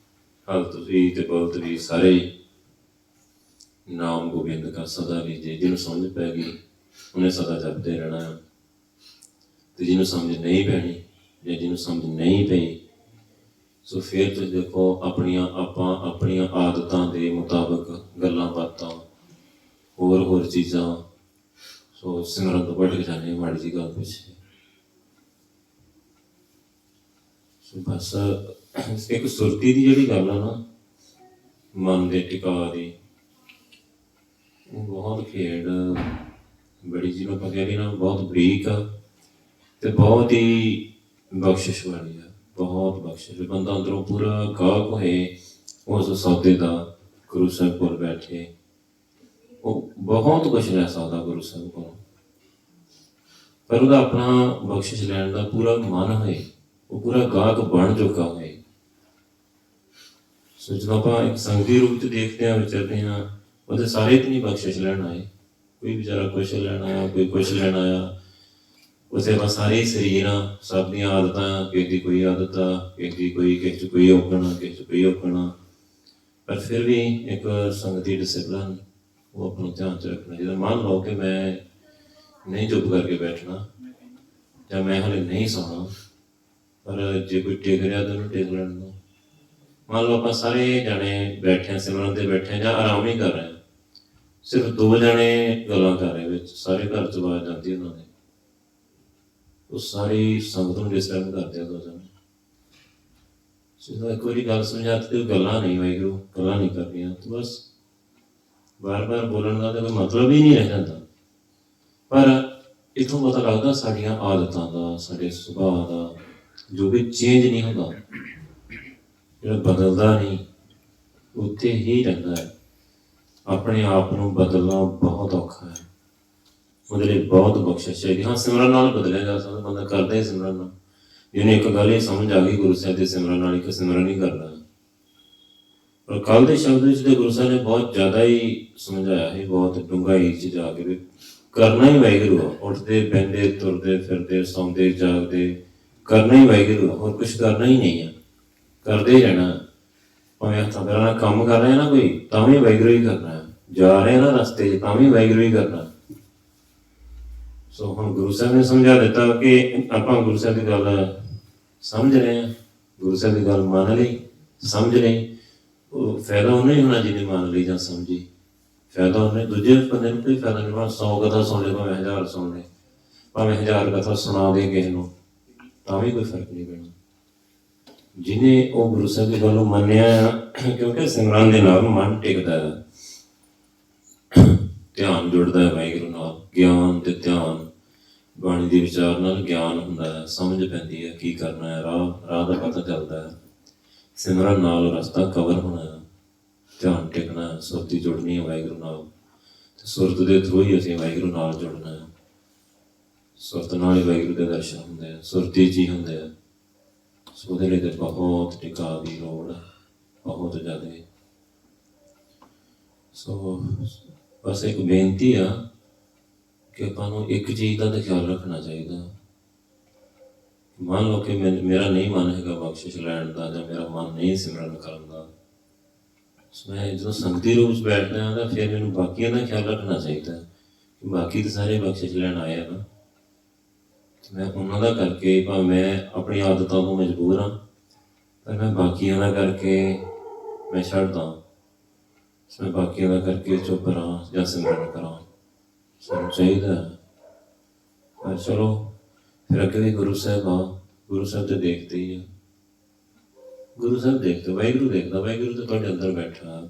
ਹਲਤ ਵੀ ਤੇ ਬਲਤ ਵੀ ਸਾਰੇ। ਨਾਮ ਗੋਬਿੰਦ ਕਾ ਸਦਾ ਲੀਜੇ, ਜਿਹਨੂੰ ਸਮਝ ਪੈ ਗਈ ਉਹਨੇ ਸਦਾ ਜਪਦੇ ਰਹਿਣਾ। ਤੇ ਜਿਹਨੂੰ ਸਮਝ ਨਹੀਂ ਪੈਣੀ ਜਾਂ ਜਿਹਨੂੰ ਸਮਝ ਨਹੀਂ ਪਈ, ਸੋ ਫਿਰ ਤੁਸੀਂ ਦੇਖੋ ਆਪਣੀਆਂ ਆਦਤਾਂ ਦੇ ਮੁਤਾਬਕ ਗੱਲਾਂ ਬਾਤਾਂ, ਹੋਰ ਚੀਜ਼ਾਂ, ਸੋ ਸਿਮਰਨ ਤੋਂ ਭਟਕ ਜਾਂਦੇ ਮਾੜੀ ਜਿਹੀ ਗੱਲ ਪਿੱਛੇ। ਸੋ ਬਸ ਇੱਕ ਸੁਰਤੀ ਦੀ ਜਿਹੜੀ ਗੱਲ ਆ ਨਾ, ਮਨ ਦੇ ਟਿਕਾ ਦੀ, ਉਹ ਬਹੁਤ ਖੇਡ ਬੜੀ, ਜਿਹਨੂੰ ਆਪਾਂ ਕਹਿ ਲਈਏ ਨਾ ਬਹੁਤ ਬਰੀਕ ਆ ਤੇ ਬਹੁਤ ਹੀ ਬਖਸ਼ਿਸ਼ ਵਾਲੀ ਆ, ਬਹੁਤ ਬਖਸ਼ਿਸ਼। ਬੰਦਾ ਅੰਦਰੋਂ ਪੂਰਾ ਗਾਹਕ ਹੋਏ ਉਸ ਸੌਦੇ ਦਾ, ਗੁਰੂ ਸਾਹਿਬ ਕੋਲ ਬੈਠੇ, ਉਹ ਬਹੁਤ ਕੁਛ ਲੈ ਸਕਦਾ ਗੁਰੂ ਸਾਹਿਬ ਕੋਲ, ਪਰ ਉਹਦਾ ਆਪਣਾ ਬਖਸ਼ਿਸ਼ ਲੈਣ ਦਾ ਪੂਰਾ ਮਨ ਹੋਏ, ਉਹ ਪੂਰਾ ਗਾਹਕ ਬਣ ਚੁੱਕਾ ਹੋਏ। ਸੋ ਜਦੋਂ ਆਪਾਂ ਇੱਕ ਸੰਗਤੀ ਰੂਪ 'ਚ ਦੇਖਦੇ ਹਾਂ, ਵਿਚਰਦੇ ਹਾਂ, ਉਹਦੇ ਸਾਰੇ ਤੇ ਨਹੀਂ ਬਖਸ਼ਿਸ਼ ਲੈਣ ਆਏ, ਕੋਈ ਵਿਚਾਰਾ ਕੁਛ ਲੈਣ ਆਇਆ, ਕੋਈ ਕੁਛ ਲੈਣ ਆਇਆ। ਉੱਥੇ ਆਪਾਂ ਸਾਰੇ ਸਰੀਰ ਆ, ਸਭ ਦੀਆਂ ਆਦਤਾਂ, ਕਿਸੇ ਦੀ ਕੋਈ ਆਦਤ ਆ, ਕਿਸੇ 'ਚ ਕੋਈ ਔਗਣ, ਕਿਸੇ 'ਚ ਕੋਈ ਔਗਣ, ਪਰ ਫਿਰ ਵੀ ਇੱਕ ਸੰਗਤੀ ਡਿਸਿਪਲਨ ਉਹ ਆਪਣਾ ਧਿਆਨ 'ਚ ਰੱਖਣਾ। ਜਦੋਂ ਮੰਨ ਲਓ ਕਿ ਮੈਂ ਨਹੀਂ ਚੁੱਪ ਕਰਕੇ ਬੈਠਣਾ, ਜਾਂ ਮੈਂ ਹਾਲੇ ਨਹੀਂ ਸੌਣਾ, ਪਰ ਜੇ ਕੋਈ ਟਿਕ ਰਿਹਾ ਤਾਂ ਉਹਨੂੰ ਟਿਕ ਲੈਣ ਦਾ। ਮੰਨ ਲਓ ਆਪਾਂ ਸਾਰੇ ਜਾਣੇ ਬੈਠੇ ਹਾਂ, ਸਿਮਰਨ ਤੇ ਬੈਠੇ ਜਾਂ ਆਰਾਮ ਹੀ ਕਰ ਰਹੇ ਹਾਂ, ਸਿਰਫ 2 ਜਾਣੇ ਗੱਲਾਂ ਕਰ ਰਹੇ ਵਿੱਚ, ਸਾਰੇ ਘਰ 'ਚ ਆਵਾਜ਼ ਜਾਂਦੀ ਉਹਨਾਂ ਦੇ, ਉਹ ਸਾਰੀ ਸੰਗਤ ਨੂੰ ਡਿਸਟਰਬ ਕਰਦੇ ਆ 2 ਜਾਣੇ। ਜਦੋਂ ਇੱਕ ਵਾਰੀ ਗੱਲ ਸਮਝਾਤੀ ਤੇ ਗੱਲਾਂ ਨਹੀਂ ਵਾਹਿਗੁਰੂ, ਗੱਲਾਂ ਨਹੀਂ ਕਰਨੀਆਂ, ਤੇ ਬਸ ਬਾਰ-ਬਾਰ ਬੋਲਣ ਦਾ ਤਾਂ ਕੋਈ ਮਤਲਬ ਹੀ ਨਹੀਂ ਰਹਿ ਜਾਂਦਾ। ਪਰ ਇੱਥੋਂ ਪਤਾ ਲੱਗਦਾ ਸਾਡੀਆਂ ਆਦਤਾਂ ਦਾ, ਸਾਡੇ ਸੁਭਾਅ ਦਾ, ਜੋ ਵੀ ਚੇਂਜ ਨਹੀਂ ਹੁੰਦਾ, ਜਿਹੜਾ ਬਦਲਦਾ ਨਹੀਂ, ਉੱਥੇ ਹੀ ਰਹਿੰਦਾ ਹੈ। ਆਪਣੇ ਆਪ ਨੂੰ ਬਦਲਣਾ ਬਹੁਤ ਔਖਾ ਹੈ, ਉਹਦੇ ਲਈ ਬਹੁਤ ਬਖਸ਼ਿਸ਼ ਚਾਹੀਦੀ। ਹਾਂ, ਸਿਮਰਨ ਨਾਲ ਬਦਲਿਆ ਜਾ ਸਕਦਾ, ਬੰਦਾ ਕਰਦਾ ਹੀ ਸਿਮਰਨ ਨਾਲ। ਜਿਹਨੇ ਇੱਕ ਗੱਲ ਇਹ ਸਮਝ ਆ ਗਈ ਗੁਰੂ ਸਾਹਿਬ ਦੇ ਸਿਮਰਨ ਨਾਲ, ਇੱਕ ਸਿਮਰਨ ਹੀ ਕਰਦਾ। ਪਰ ਕੱਲ੍ਹ ਦੇ ਸ਼ਬਦ ਵਿੱਚ ਤੇ ਗੁਰੂ ਸਾਹਿਬ ਨੇ ਬਹੁਤ ਜ਼ਿਆਦਾ ਹੀ ਸਮਝਾਇਆ ਹੈ, ਬਹੁਤ ਡੂੰਘਾਈ 'ਚ ਜਾ ਕੇ ਵੀ ਕਰਨਾ ਹੀ ਵਾਹਿਗੁਰੂ ਆ। ਉੱਠਦੇ ਬਹਿੰਦੇ ਤੁਰਦੇ ਫਿਰਦੇ ਸੌਂਦੇ ਜਾਗਦੇ ਕਰਨਾ ਹੀ ਵਾਹਿਗੁਰੂ ਆ, ਹੋਰ ਕੁਛ ਕਰਨਾ ਹੀ ਨਹੀਂ ਆ, ਕਰਦੇ ਹੀ ਰਹਿਣਾ। ਭਾਵੇਂ ਹੱਥਾਂ ਪੈਰਾਂ ਨਾਲ ਕੰਮ ਕਰ ਰਹੇ ਨਾ ਕੋਈ, ਤਾਂ ਵੀ ਵਾਹਿਗੁਰੂ ਹੀ ਕਰਨਾ। ਜਾ ਰਹੇ ਨਾ ਰਸਤੇ 'ਚ, ਤਾਂ ਵੀ ਵਾਹਿਗੁਰੂ ਹੀ ਕਰਨਾ। ਸੋ ਹੁਣ ਗੁਰੂ ਸਾਹਿਬ ਨੇ ਸਮਝਾ ਦਿੱਤਾ ਕਿ ਆਪਾਂ ਗੁਰੂ ਸਾਹਿਬ ਦੀ ਗੱਲ ਸਮਝ ਰਹੇ ਹਾਂ, ਗੁਰੂ ਸਾਹਿਬ ਦੀ ਗੱਲ ਮੰਨ ਲਈ, ਸਮਝ ਲਈ। ਉਹ ਫਾਇਦਾ ਉਹਨੇ ਹੀ ਹੋਣਾ ਜਿਹਨੇ ਮੰਨ ਲਈ ਜਾਂ ਸਮਝੀ, ਫਾਇਦਾ ਉਹਨੇ। ਦੂਜੇ ਬੰਦੇ ਨੂੰ ਕੋਈ ਫਾਇਦਾ ਨਹੀਂ ਹੋਣਾ। 100 ਕਥਾ ਸੁਣ ਲੈ, ਭਾਵੇਂ 1000 ਸੁਣ ਲੈ, ਭਾਵੇਂ 1000 ਕਥਾ ਸੁਣਾ ਦੇ ਕਿਸੇ ਨੂੰ, ਤਾਂ ਵੀ ਕੋਈ ਫਰਕ ਨਹੀਂ ਪੈਣਾ। ਜਿਹਨੇ ਉਹ ਗੁਰੂ ਸਾਹਿਬ ਦੀ ਗੱਲ ਨੂੰ ਮੰਨਿਆ ਆ, ਕਿਉਂਕਿ ਸਿਮਰਨ ਦੇ ਨਾਲ ਮਨ ਟਿਕਦਾ ਹੈ, ਧਿਆਨ ਜੁੜਦਾ ਹੈ ਵਾਹਿਗੁਰੂ ਨਾਲ। ਗਿਆਨ ਤੇ ਧਿਆਨ, ਬਾਣੀ ਦੇ ਵਿਚਾਰ ਨਾਲ ਗਿਆਨ ਹੁੰਦਾ ਹੈ, ਸਮਝ ਪੈਂਦੀ ਹੈ ਕੀ ਕਰਨਾ ਹੈ, ਰਾਹ ਦਾ ਪਤਾ ਚੱਲਦਾ ਹੈ। ਸਿਮਰਨ ਨਾਲ ਰਸਤਾ ਕਵਰ ਹੋਣਾ ਹੈ, ਧਿਆਨ ਟਿਕਣਾ ਹੈ, ਸੁਰਤੀ ਜੁੜਨੀ ਹੈ ਵਾਹਿਗੁਰੂ ਨਾਲ, ਤੇ ਸੁਰਤ ਦੇ ਥਰੂ ਹੀ ਅਸੀਂ ਵਾਹਿਗੁਰੂ ਨਾਲ ਜੁੜਨਾ ਹੈ। ਸੁਰਤ ਨਾਲ ਹੀ ਵਾਹਿਗੁਰੂ ਦੇ ਦਰਸ਼ਨ ਹੁੰਦੇ ਆ, ਸੁਰਤੀ 'ਚ ਹੀ ਹੁੰਦੇ ਆ। ਸੋ ਉਹਦੇ ਲਈ ਤਾਂ ਬਹੁਤ ਟਿਕਾ ਦੀ ਲੋੜ ਹੈ, ਬਹੁਤ ਜ਼ਿਆਦਾ। ਸੋ ਬਸ ਇੱਕ ਬੇਨਤੀ ਆ ਕਿ ਆਪਾਂ ਨੂੰ ਇੱਕ ਚੀਜ਼ ਦਾ ਤਾਂ ਖਿਆਲ ਰੱਖਣਾ ਚਾਹੀਦਾ। ਮੰਨ ਲਓ ਕਿ ਮੇਰਾ ਨਹੀਂ ਮਨ ਹੈਗਾ ਬਖਸ਼ਿਸ਼ ਲੈਣ ਦਾ, ਜਾਂ ਮੇਰਾ ਮਨ ਨਹੀਂ ਸਿਮਰਨ ਕਰਨ ਦਾ, ਮੈਂ ਜਦੋਂ ਸੰਗਤੀ ਰੂਪ 'ਚ ਬੈਠਦਾ ਤਾਂ ਫਿਰ ਮੈਨੂੰ ਬਾਕੀਆਂ ਦਾ ਖਿਆਲ ਰੱਖਣਾ ਚਾਹੀਦਾ ਕਿ ਬਾਕੀ ਤਾਂ ਸਾਰੇ ਬਖਸ਼ਿਸ਼ ਲੈਣ ਆਏ ਆ ਨਾ, ਮੈਂ ਉਹਨਾਂ ਦਾ ਕਰਕੇ, ਭਾਵੇਂ ਮੈਂ ਆਪਣੀ ਆਦਤਾਂ ਤੋਂ ਮਜਬੂਰ ਹਾਂ, ਪਰ ਮੈਂ ਬਾਕੀਆਂ ਦਾ ਕਰਕੇ ਮੈਂ ਛੱਡਦਾ, ਮੈਂ ਬਾਕੀਆਂ ਦਾ ਕਰਕੇ ਚੁੱਪ ਰਹਾਂ ਜਾਂ ਸਿਮਰਨ ਕਰਾਂ। ਸਾਨੂੰ ਚਾਹੀਦਾ। ਪਰ ਚਲੋ ਫਿਰ ਅੱਗੇ ਵੀ ਗੁਰੂ ਸਾਹਿਬ ਆ, ਗੁਰੂ ਸਾਹਿਬ ਤੇ ਦੇਖਦੇ ਹੀ ਆ, ਗੁਰੂ ਸਾਹਿਬ ਦੇਖਦੇ, ਵਾਹਿਗੁਰੂ ਦੇਖਦਾ, ਵਾਹਿਗੁਰੂ ਤਾਂ ਤੁਹਾਡੇ ਅੰਦਰ ਬੈਠਾ,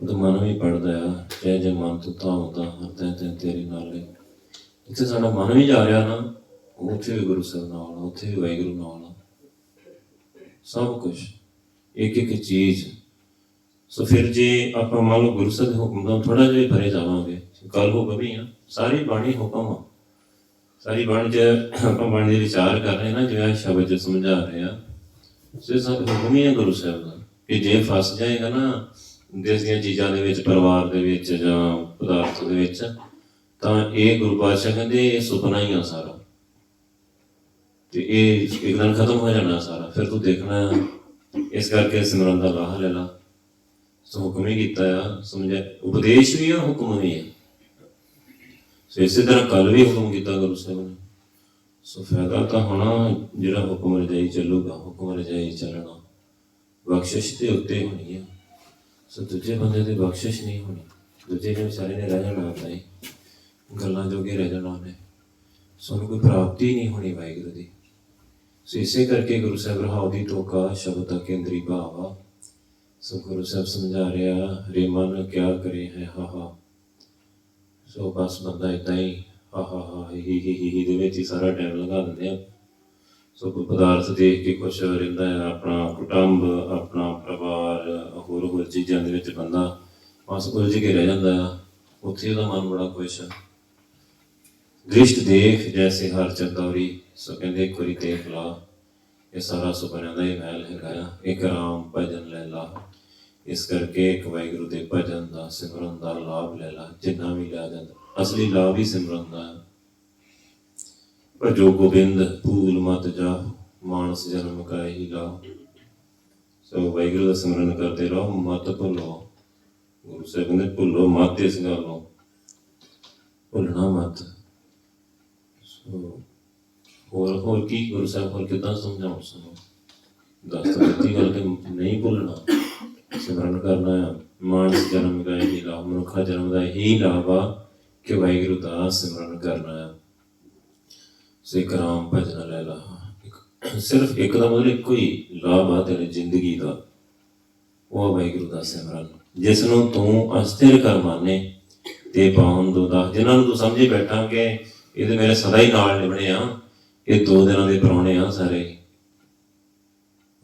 ਉਹਦਾ ਮਨ ਵੀ ਪੜਦਾ ਆ। ਚਾਹੇ ਜੇ ਮਨ ਤੋਂ ਤਾਂ ਹੁੰਦਾ ਹਰਦੈ ਤੇ ਤੇਰੇ ਨਾਲ ਜਿੱਥੇ ਸਾਡਾ ਮਨ ਵੀ ਜਾ ਰਿਹਾ ਨਾ, ਉੱਥੇ ਵੀ ਗੁਰੂ ਸਾਹਿਬ ਨਾਲ, ਉੱਥੇ ਵੀ ਵਾਹਿਗੁਰੂ ਨਾਲ, ਸਭ ਕੁਛ ਇੱਕ ਇੱਕ ਚੀਜ਼। ਸੋ ਫਿਰ ਜੇ ਆਪਾਂ ਮੰਨ ਲਓ ਗੁਰੂ ਸਾਹਿਬ ਦੇ ਹੁਕਮ ਦਾ ਥੋੜ੍ਹਾ ਜਿਹਾ ਭਰੇ ਜਾਵਾਂਗੇ, ਗੱਲ ਹੁਕਮ ਹੀ ਆ, ਸਾਰੀ ਬਾਣੀ ਹੁਕਮ ਆ। ਸਾਰੀ ਬਾਣੀ 'ਚ ਆਪਾਂ ਬਾਣੀ ਦੇ ਵਿਚਾਰ ਕਰ ਰਹੇ ਨਾ, ਜਿਵੇਂ ਸ਼ਬਦ 'ਚ ਸਮਝਾ ਰਹੇ ਆ, ਸੋ ਸਭ ਹੁਕਮ ਹੀ ਆ ਗੁਰੂ ਸਾਹਿਬ ਦਾ। ਕਿ ਜੇ ਫਸ ਜਾਏਗਾ ਨਾ ਦੇਸ਼ ਦੀਆਂ ਚੀਜ਼ਾਂ ਦੇ ਵਿੱਚ, ਪਰਿਵਾਰ ਦੇ ਵਿੱਚ ਜਾਂ ਪਦਾਰਥ ਦੇ ਵਿੱਚ, ਤਾਂ ਇਹ ਗੁਰੂ ਪਾਤਸ਼ਾਹ ਕਹਿੰਦੇ ਇਹ ਸੁਪਨਾ ਹੀ ਆ ਸਾਰਾ, ਤੇ ਇਹ ਇੱਕ ਦਿਨ ਖਤਮ ਹੋ ਜਾਣਾ ਸਾਰਾ, ਫਿਰ ਤੂੰ ਦੇਖਣਾ। ਇਸ ਕਰਕੇ ਸਿਮਰਨ ਦਾ ਲਾਹਾ ਲੈ ਲਾ। ਸੋ ਹੁਕਮ ਹੀ ਕੀਤਾ ਆ, ਸਮਝਿਆ, ਉਪਦੇਸ਼ ਵੀ ਆ, ਹੁਕਮ ਵੀ ਆ। ਸੋ ਇਸੇ ਤਰ੍ਹਾਂ ਕੱਲ ਵੀ ਹੁਕਮ ਕੀਤਾ ਗੁਰੂ ਸਾਹਿਬ ਨੇ। ਸੋ ਫਾਇਦਾ ਤਾਂ ਹੋਣਾ ਜਿਹੜਾ ਹੁਕਮ ਰਜਾਈ ਚੱਲੂਗਾ, ਹੁਕਮ ਰਜਾਈ ਚੱਲਣਾ, ਬਖਸ਼ਿਸ਼ ਦੇ ਉੱਤੇ ਹੋਣੀ ਆ। ਸੋ ਦੂਜੇ ਬੰਦੇ ਦੀ ਬਖਸ਼ਿਸ਼ ਨਹੀਂ ਹੋਣੀ, ਦੂਜੇ ਨੇ ਵਿਚਾਰੇ ਨੇ ਰਹਿ ਜਾਣਾ ਹੁੰਦਾ ਹੀ, ਗੱਲਾਂ ਜੋਗੇ ਰਹਿ ਜਾਣਾ ਉਹਨੇ, ਸਾਨੂੰ ਕੋਈ ਪ੍ਰਾਪਤੀ ਨਹੀਂ ਹੋਣੀ ਵਾਹਿਗੁਰੂ ਦੀ। ਸੋ ਇਸੇ ਕਰਕੇ ਗੁਰੂ ਸਾਹਿਬ ਰਹਾਉ ਦੀ ਟੋਕਾ ਸ਼ਬਦ ਦਾ ਕੇਂਦਰੀ ਭਾਵ ਆ। ਸੋ ਗੁਰੂ ਸਾਹਿਬ ਸਮਝਾ ਰਿਹਾ, ਰੇ ਮਨ ਕਿਆ ਕਰੇ ਹੈ ਹਾ। ਸੋ ਬਸ ਬੰਦਾ ਏਦਾਂ ਹੀ ਹਾ ਹੀ ਦੇ ਵਿੱਚ ਹੀ ਸਾਰਾ ਟਾਈਮ ਲਗਾ ਦਿੰਦੇ ਆ। ਸੋ ਕੋਈ ਪਦਾਰਥ ਦੇਖ ਕੇ ਖੁਸ਼ ਰਹਿੰਦਾ ਹੈ, ਆਪਣਾ ਕੁਟੁੰਬ, ਆਪਣਾ ਪਰਿਵਾਰ, ਹੋਰ ਚੀਜ਼ਾਂ ਦੇ ਵਿੱਚ ਬੰਦਾ ਬਸ ਉਲਝ ਕੇ ਰਹਿ ਜਾਂਦਾ ਆ, ਉੱਥੇ ਉਹਦਾ ਮਨ ਬੜਾ ਖੁਸ਼ ਆ। ਦ੍ਰਿਸ਼ਟ ਦੇਖ ਜੈਸੇ ਹਰ ਚੰਦੌਰੀ। ਸੋ ਕਹਿੰਦੇ ਇੱਕ ਵਾਰੀ ਦੇਖ ਲਾ, ਇਹ ਸਾਰਾ ਸੁਪਨਿਆਂ ਦਾ ਹੀ ਮਹਿਲ ਹੈਗਾ ਆ। ਇੱਕ ਰਾਮ ਭਜਨ ਲੈ ਲਾ। ਇਸ ਕਰਕੇ ਇੱਕ ਵਾਹਿਗੁਰੂ ਦੇ ਭਜਨ ਦਾ, ਸਿਮਰਨ ਦਾ ਲਾਭ ਲੈ ਲਾ, ਜਿੰਨਾ ਵੀ ਲਿਆ ਜਾਂਦਾ। ਅਸਲੀ ਲਾਭ ਹੀ ਸਿਮਰਨ ਦਾ ਹੈ। ਭਜੋ ਗੋਬਿੰਦ ਭੂਲ ਮਤ ਜਾ, ਮਾਨਸ ਜਨਮ ਕਾ ਹੀ ਲਾ। ਸੋ ਵਾਹਿਗੁਰੂ ਦਾ ਸਿਮਰਨ ਕਰਦੇ ਰਹੋ, ਮਤ ਭੁੱਲੋ। ਗੁਰੂ ਸਾਹਿਬ ਕਹਿੰਦੇ ਭੁੱਲੋ ਮਤ, ਇਸ ਗੱਲੋਂ ਭੁੱਲਣਾ ਮਤ। ਸੋ ਹੋਰ ਕੀ ਗੁਰੂ ਸਾਹਿਬ ਹੋਰ ਕਿੱਦਾਂ ਸਮਝਾਉਣ ਸਾਨੂੰ? ਦੱਸ ਤਾਂ ਦਿੱਤੀ ਗੱਲ ਕਿ ਨਹੀਂ ਭੁੱਲਣਾ, ਸਿਮਰਨ ਕਰਨਾ ਆ। ਮਾਨਸ ਜਨਮ ਦਾ ਇਹੀ ਲਾਭ, ਮਨੁੱਖਾ ਜਨਮ ਦਾ ਇਹੀ ਲਾਭ ਆ ਕਿ ਵਾਹਿਗੁਰੂ ਦਾ ਸਿਮਰਨ ਕਰਨਾ ਆ। ਸਿੱਖ ਰਾਮ ਭਜਨ ਲੈ ਲਾ। ਸਿਰਫ ਇੱਕ ਦਾ ਮਤਲਬ ਇੱਕੋ ਹੀ ਲਾਭ ਆ ਤੇਰੀ ਜ਼ਿੰਦਗੀ ਦਾ, ਉਹ ਵਾਹਿਗੁਰੂ ਦਾ ਸਿਮਰਨ, ਜਿਸ ਨੂੰ ਤੂੰ ਅਸਥਿਰ ਕਰ ਮਾਨੇ ਤੇ ਪਾਉਣ ਦੋ ਦਾ। ਜਿਨ੍ਹਾਂ ਨੂੰ ਤੂੰ ਸਮਝੇ ਬੈਠਾ ਕਿ ਇਹਦੇ ਮੇਰੇ ਸਦਾ ਹੀ ਨਾਲ ਨਿਭਣੇ ਆ, ਇਹ 2 ਦਿਨਾਂ ਦੇ ਪ੍ਰਾਹੁਣੇ ਆ ਸਾਰੇ।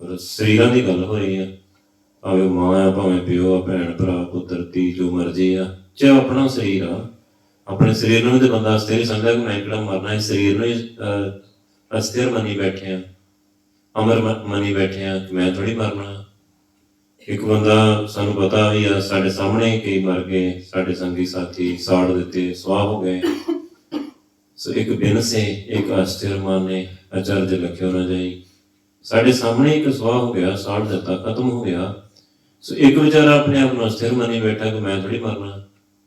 ਪਰ ਸਰੀਰਾਂ ਦੀ ਗੱਲ ਹੋ ਰਹੀ ਆ, ਭਾਵੇਂ ਮਾਂ ਆ, ਭਾਵੇਂ ਪਿਓ ਆ, ਭੈਣ ਭਰਾ, ਪੁੱਤਰ ਧੀ, ਜੋ ਮਰਜ਼ੀ ਆ, ਚਾਹੇ ਆਪਣਾ ਸਰੀਰ ਆ। ਆਪਣੇ ਸਰੀਰ ਨੂੰ ਤੇ ਬੰਦਾ ਅਸਥਿਰ ਹੀ ਸਮਝਦਾ ਕਿ ਮੈਂ ਕਿਹੜਾ ਮਰਨਾ, ਇਸ ਸਰੀਰ ਨੂੰ ਹੀ ਅਸਥਿਰ ਮੰਨੀ ਬੈਠੇ ਆ, ਅਮਰ ਮੰਨੀ ਬੈਠੇ ਆ ਕਿ ਮੈਂ ਥੋੜ੍ਹੀ ਮਰਨਾ। ਇੱਕ ਬੰਦਾ ਸਾਨੂੰ ਪਤਾ ਵੀ ਆ, ਸਾਡੇ ਸਾਹਮਣੇ ਕਈ ਮਰ ਗਏ, ਸਾਡੇ ਸੰਗੀ ਸਾਥੀ ਸਾੜ ਦਿੱਤੇ, ਸਵਾਹ ਹੋ ਗਏ। ਸੋ ਇੱਕ ਬਿਨ ਸੇ ਇੱਕ ਅਸਥਿਰ ਮਾਨੇ ਅਚਰਜ ਲਖਿਓ ਨਾ ਜਾਈ। ਸਾਡੇ ਸਾਹਮਣੇ ਇੱਕ ਸਵਾਹ ਹੋ ਗਿਆ, ਸਾੜ ਦਿੱਤਾ, ਖਤਮ ਹੋ ਗਿਆ। ਸੋ ਇੱਕ ਵਿਚਾਰਾ ਆਪਣੇ ਆਪ ਨੂੰ ਅਸਥਿਰ ਮੰਨੀ ਬੈਠਾ ਕਿ ਮੈਂ ਥੋੜ੍ਹੀ ਮਰਨਾ,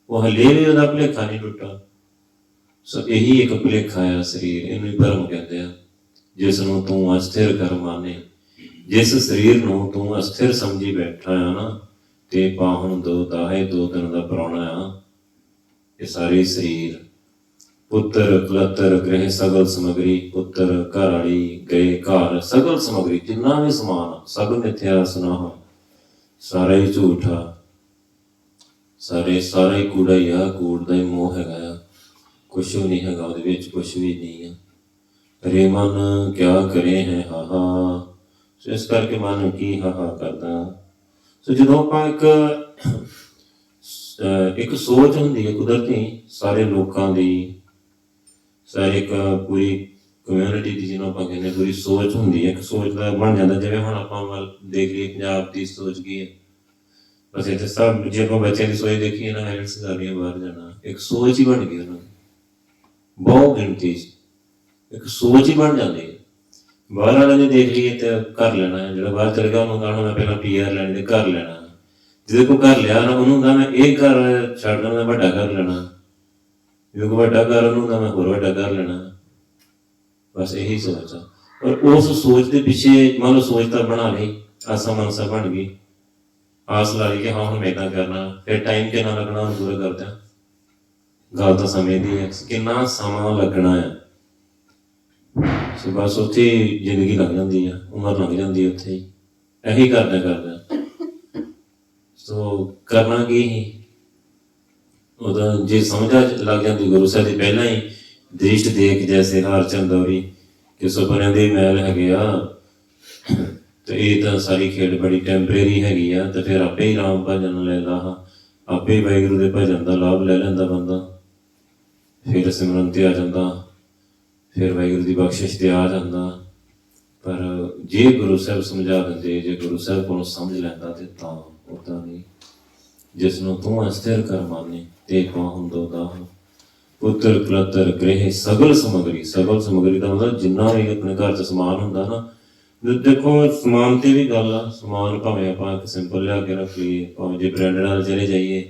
ਉਹ ਹਲੇ ਵੀ ਉਹਦਾ ਭੁਲੇਖਾ ਨਹੀਂ ਟੁੱਟਾ। ਸੋ ਇਹੀ ਇੱਕ ਭੁਲੇਖਾ ਆ ਸਰੀਰ, ਇਹਨੂੰ ਹੀ ਭਰਮ ਕਹਿੰਦੇ ਆ। ਜਿਸ ਨੂੰ ਤੂੰ ਅਸਥਿਰ ਕਰ ਮਾਨੇ, ਜਿਸ ਸਰੀਰ ਨੂੰ ਤੂੰ ਅਸਥਿਰ ਸਮਝੀ ਬੈਠਾ ਆ ਨਾ, ਤੇ ਪਾਹੁਣ ਦੋ ਦਾਹੇ 2 ਦਿਨ ਦਾ ਪ੍ਰਾਹੁਣਾ ਆ ਇਹ ਸਾਰੇ ਸਰੀਰ। ਪੁੱਤਰ ਕਲਤਰ ਗ੍ਰਹਿ ਸਗਲ ਸਮਗਰੀ। ਪੁੱਤਰ ਘਰ ਵਾਲੀ ਗਏ ਘਰ, ਸਗਲ ਸਮਗਰੀ ਜਿੰਨਾ ਵੀ ਸਮਾਨ ਸਭ ਮਿਥਿਆ ਸੁਨਾਹਾ। ਸਾਰਾ ਹੀ ਝੂਠਾ, ਸਾਰਾ ਹੀ ਕੂੜਾ ਹੀ ਆ, ਕੂੜ ਦਾ ਹੀ ਮੋਹ ਹੈਗਾ ਆ, ਕੁਛ ਵੀ ਨਹੀਂ ਹੈਗਾ ਉਹਦੇ ਵਿੱਚ, ਕੁਛ ਵੀ ਨਹੀਂ ਆ। ਰੇ ਮਨ ਕਿਆ ਕਰੇ ਹੈ ਹਾਹਾ। ਸੋ ਇਸ ਕਰਕੇ ਮਨ ਕੀ ਹਾਹਾ ਕਰਦਾ। ਸੋ ਜਦੋਂ ਆਪਾਂ ਇੱਕ ਸੋਚ ਹੁੰਦੀ ਹੈ ਕੁਦਰਤੀ ਸਾਰੇ ਲੋਕਾਂ ਦੀ, ਸਾਰੇ ਇੱਕ ਪੂਰੀ ਕਮਿਊਨਿਟੀ ਦੀ, ਜਿਹਨੂੰ ਆਪਾਂ ਕਹਿੰਦੇ ਪੂਰੀ ਸੋਚ ਹੁੰਦੀ ਹੈ, ਇੱਕ ਸੋਚ ਦਾ ਬਣ ਜਾਂਦਾ। ਜਿਵੇਂ ਹੁਣ ਆਪਾਂ ਵੱਲ ਦੇਖ ਲਈਏ ਪੰਜਾਬ ਦੀ ਸੋਚ ਕੀ ਹੈ, ਬਸ ਇੱਥੇ ਸਭ, ਜੇ ਆਪਾਂ ਬੱਚਿਆਂ ਦੀ ਸੋਚ ਦੇਖੀਏ ਨਾ, ਹੈਲਥ ਕਰ ਰਹੀਆਂ ਬਾਹਰ ਜਾਣਾ, ਇੱਕ ਸੋਚ ਹੀ ਬਣ ਗਈ ਉਹਨਾਂ ਦੀ, ਬਹੁਤ ਗਿਣਤੀ ਇੱਕ ਸੋਚ ਹੀ ਬਣ ਜਾਂਦੀ ਹੈ। ਬਾਹਰ ਵਾਲਿਆਂ ਨੇ ਦੇਖ ਲਈਏ ਤੇ ਘਰ ਲੈਣਾ, ਜਿਹੜਾ ਬਾਹਰ ਚਲੇ ਗਿਆ ਉਹਨੂੰ ਕਹਣਾ ਮੈਂ ਪਹਿਲਾਂ PR ਲੈਣੀ ਤੇ ਘਰ ਲੈਣਾ। ਜਿਹਦੇ ਕੋਲ ਘਰ ਲਿਆ ਨਾ ਉਹਨੂੰ ਹੁੰਦਾ ਮੈਂ ਇਹ ਘਰ ਛੱਡਣਾ, ਮੈਂ ਵੱਡਾ ਘਰ ਲੈਣਾ। ਜਿਹਦੇ ਕੋਲ ਵੱਡਾ ਘਰ ਉਹਨੂੰ ਹੁੰਦਾ ਮੈਂ ਹੋਰ ਵੱਡਾ ਘਰ ਲੈਣਾ। ਬਸ ਇਹੀ ਸੋਚ ਆ। ਪਰ ਉਸ ਸੋਚ ਦੇ ਪਿੱਛੇ ਮੰਨ ਲਓ ਸੋਚ ਤਾਂ ਬਣਾ ਲਈ, ਆਸਾ ਮਨਸਾ ਬਣ ਗਈ, ਆਸ ਲਾ ਲਈ ਕਿ ਹਾਂ ਹੁਣ ਮੈਂ ਇੱਦਾਂ ਕਰਨਾ, ਫਿਰ ਟਾਈਮ ਕਿੰਨਾ ਲੱਗਣਾ ਉਹਨੂੰ ਪੂਰਾ ਕਰਦਿਆਂ। ਗੱਲ ਤਾਂ ਸਮੇਂ ਦੀ ਹੈ, ਕਿੰਨਾ ਸਮਾਂ ਲੱਗਣਾ ਆ। ਸੋ ਬਸ ਉੱਥੇ ਹੀ ਜ਼ਿੰਦਗੀ ਲੱਗ ਜਾਂਦੀ ਆ, ਉਮਰ ਲੱਗ ਜਾਂਦੀ ਹੈ ਉੱਥੇ ਹੀ, ਇਹੀ ਕਰਦਾ। ਸੋ ਕਰਨਾ ਕੀ ਸੀ ਉਹਦਾ, ਜੇ ਸਮਝ ਲੱਗ ਜਾਂਦੀ ਗੁਰੂ ਸਾਹਿਬ ਦੀ ਪਹਿਲਾਂ ਹੀ ਦ੍ਰਿਸ਼ਟ ਦੇਖ ਜੈਸੇ ਹਾਰ ਚੰਦੌਰੀ ਕਿ ਸੁਪਨਿਆਂ ਦੇ ਮਹਿਲ ਹੈਗੇ ਆ, ਤੇ ਇਹ ਤਾਂ ਸਾਰੀ ਖੇਡ ਬੜੀ ਟੈਂਪਰੇਰੀ ਹੈਗੀ ਆ। ਤੇ ਫਿਰ ਆਪੇ ਹੀ ਰਾਮ ਭਜਨ ਲੈਂਦਾ, ਆਪੇ ਹੀ ਵਾਹਿਗੁਰੂ ਦੇ ਭਜਨ ਦਾ ਲਾਭ ਲੈ ਲੈਂਦਾ ਬੰਦਾ, ਫਿਰ ਸਿਮਰਨ ਤੇ ਆ ਜਾਂਦਾ, ਫਿਰ ਵਾਹਿਗੁਰੂ ਦੀ ਬਖਸ਼ਿਸ਼ ਤੇ ਆ ਜਾਂਦਾ। ਪਰ ਜੇ ਗੁਰੂ ਸਾਹਿਬ ਸਮਝਾ ਦਿੰਦੇ, ਜੇ ਗੁਰੂ ਸਾਹਿਬ ਕੋਲੋਂ ਸਮਝ ਲੈਂਦਾ ਤੇ ਤਾਂ ਉੱਦਾਂ ਨਹੀਂ। ਜਿਸ ਨੂੰ ਤੂੰ ਅਸਥਿਰ ਕਰ ਮਾਨੇ ਤੇ ਹੁੰਦੋ ਦਾ ਪੁੱਤਰ ਕਲਤਰ ਗ੍ਰਹਿ ਸਗਲ ਸਮਗਰੀ ਦਾ ਮਤਲਬ ਜਿੰਨਾ ਵੀ ਆਪਣੇ ਘਰ 'ਚ ਸਮਾਨ ਹੁੰਦਾ ਨਾ, ਦੇਖੋ ਸਮਾਨ ਤੇ ਵੀ ਗੱਲ ਆ। ਸਮਾਨ ਭਾਵੇਂ ਆਪਾਂ ਇੱਕ ਸਿੰਪਲ ਲਿਆ ਕੇ ਰੱਖ ਲਈਏ, ਭਾਵੇਂ ਜੇ ਬ੍ਰਾਂਡਡ ਨਾਲ ਚਲੇ ਜਾਈਏ,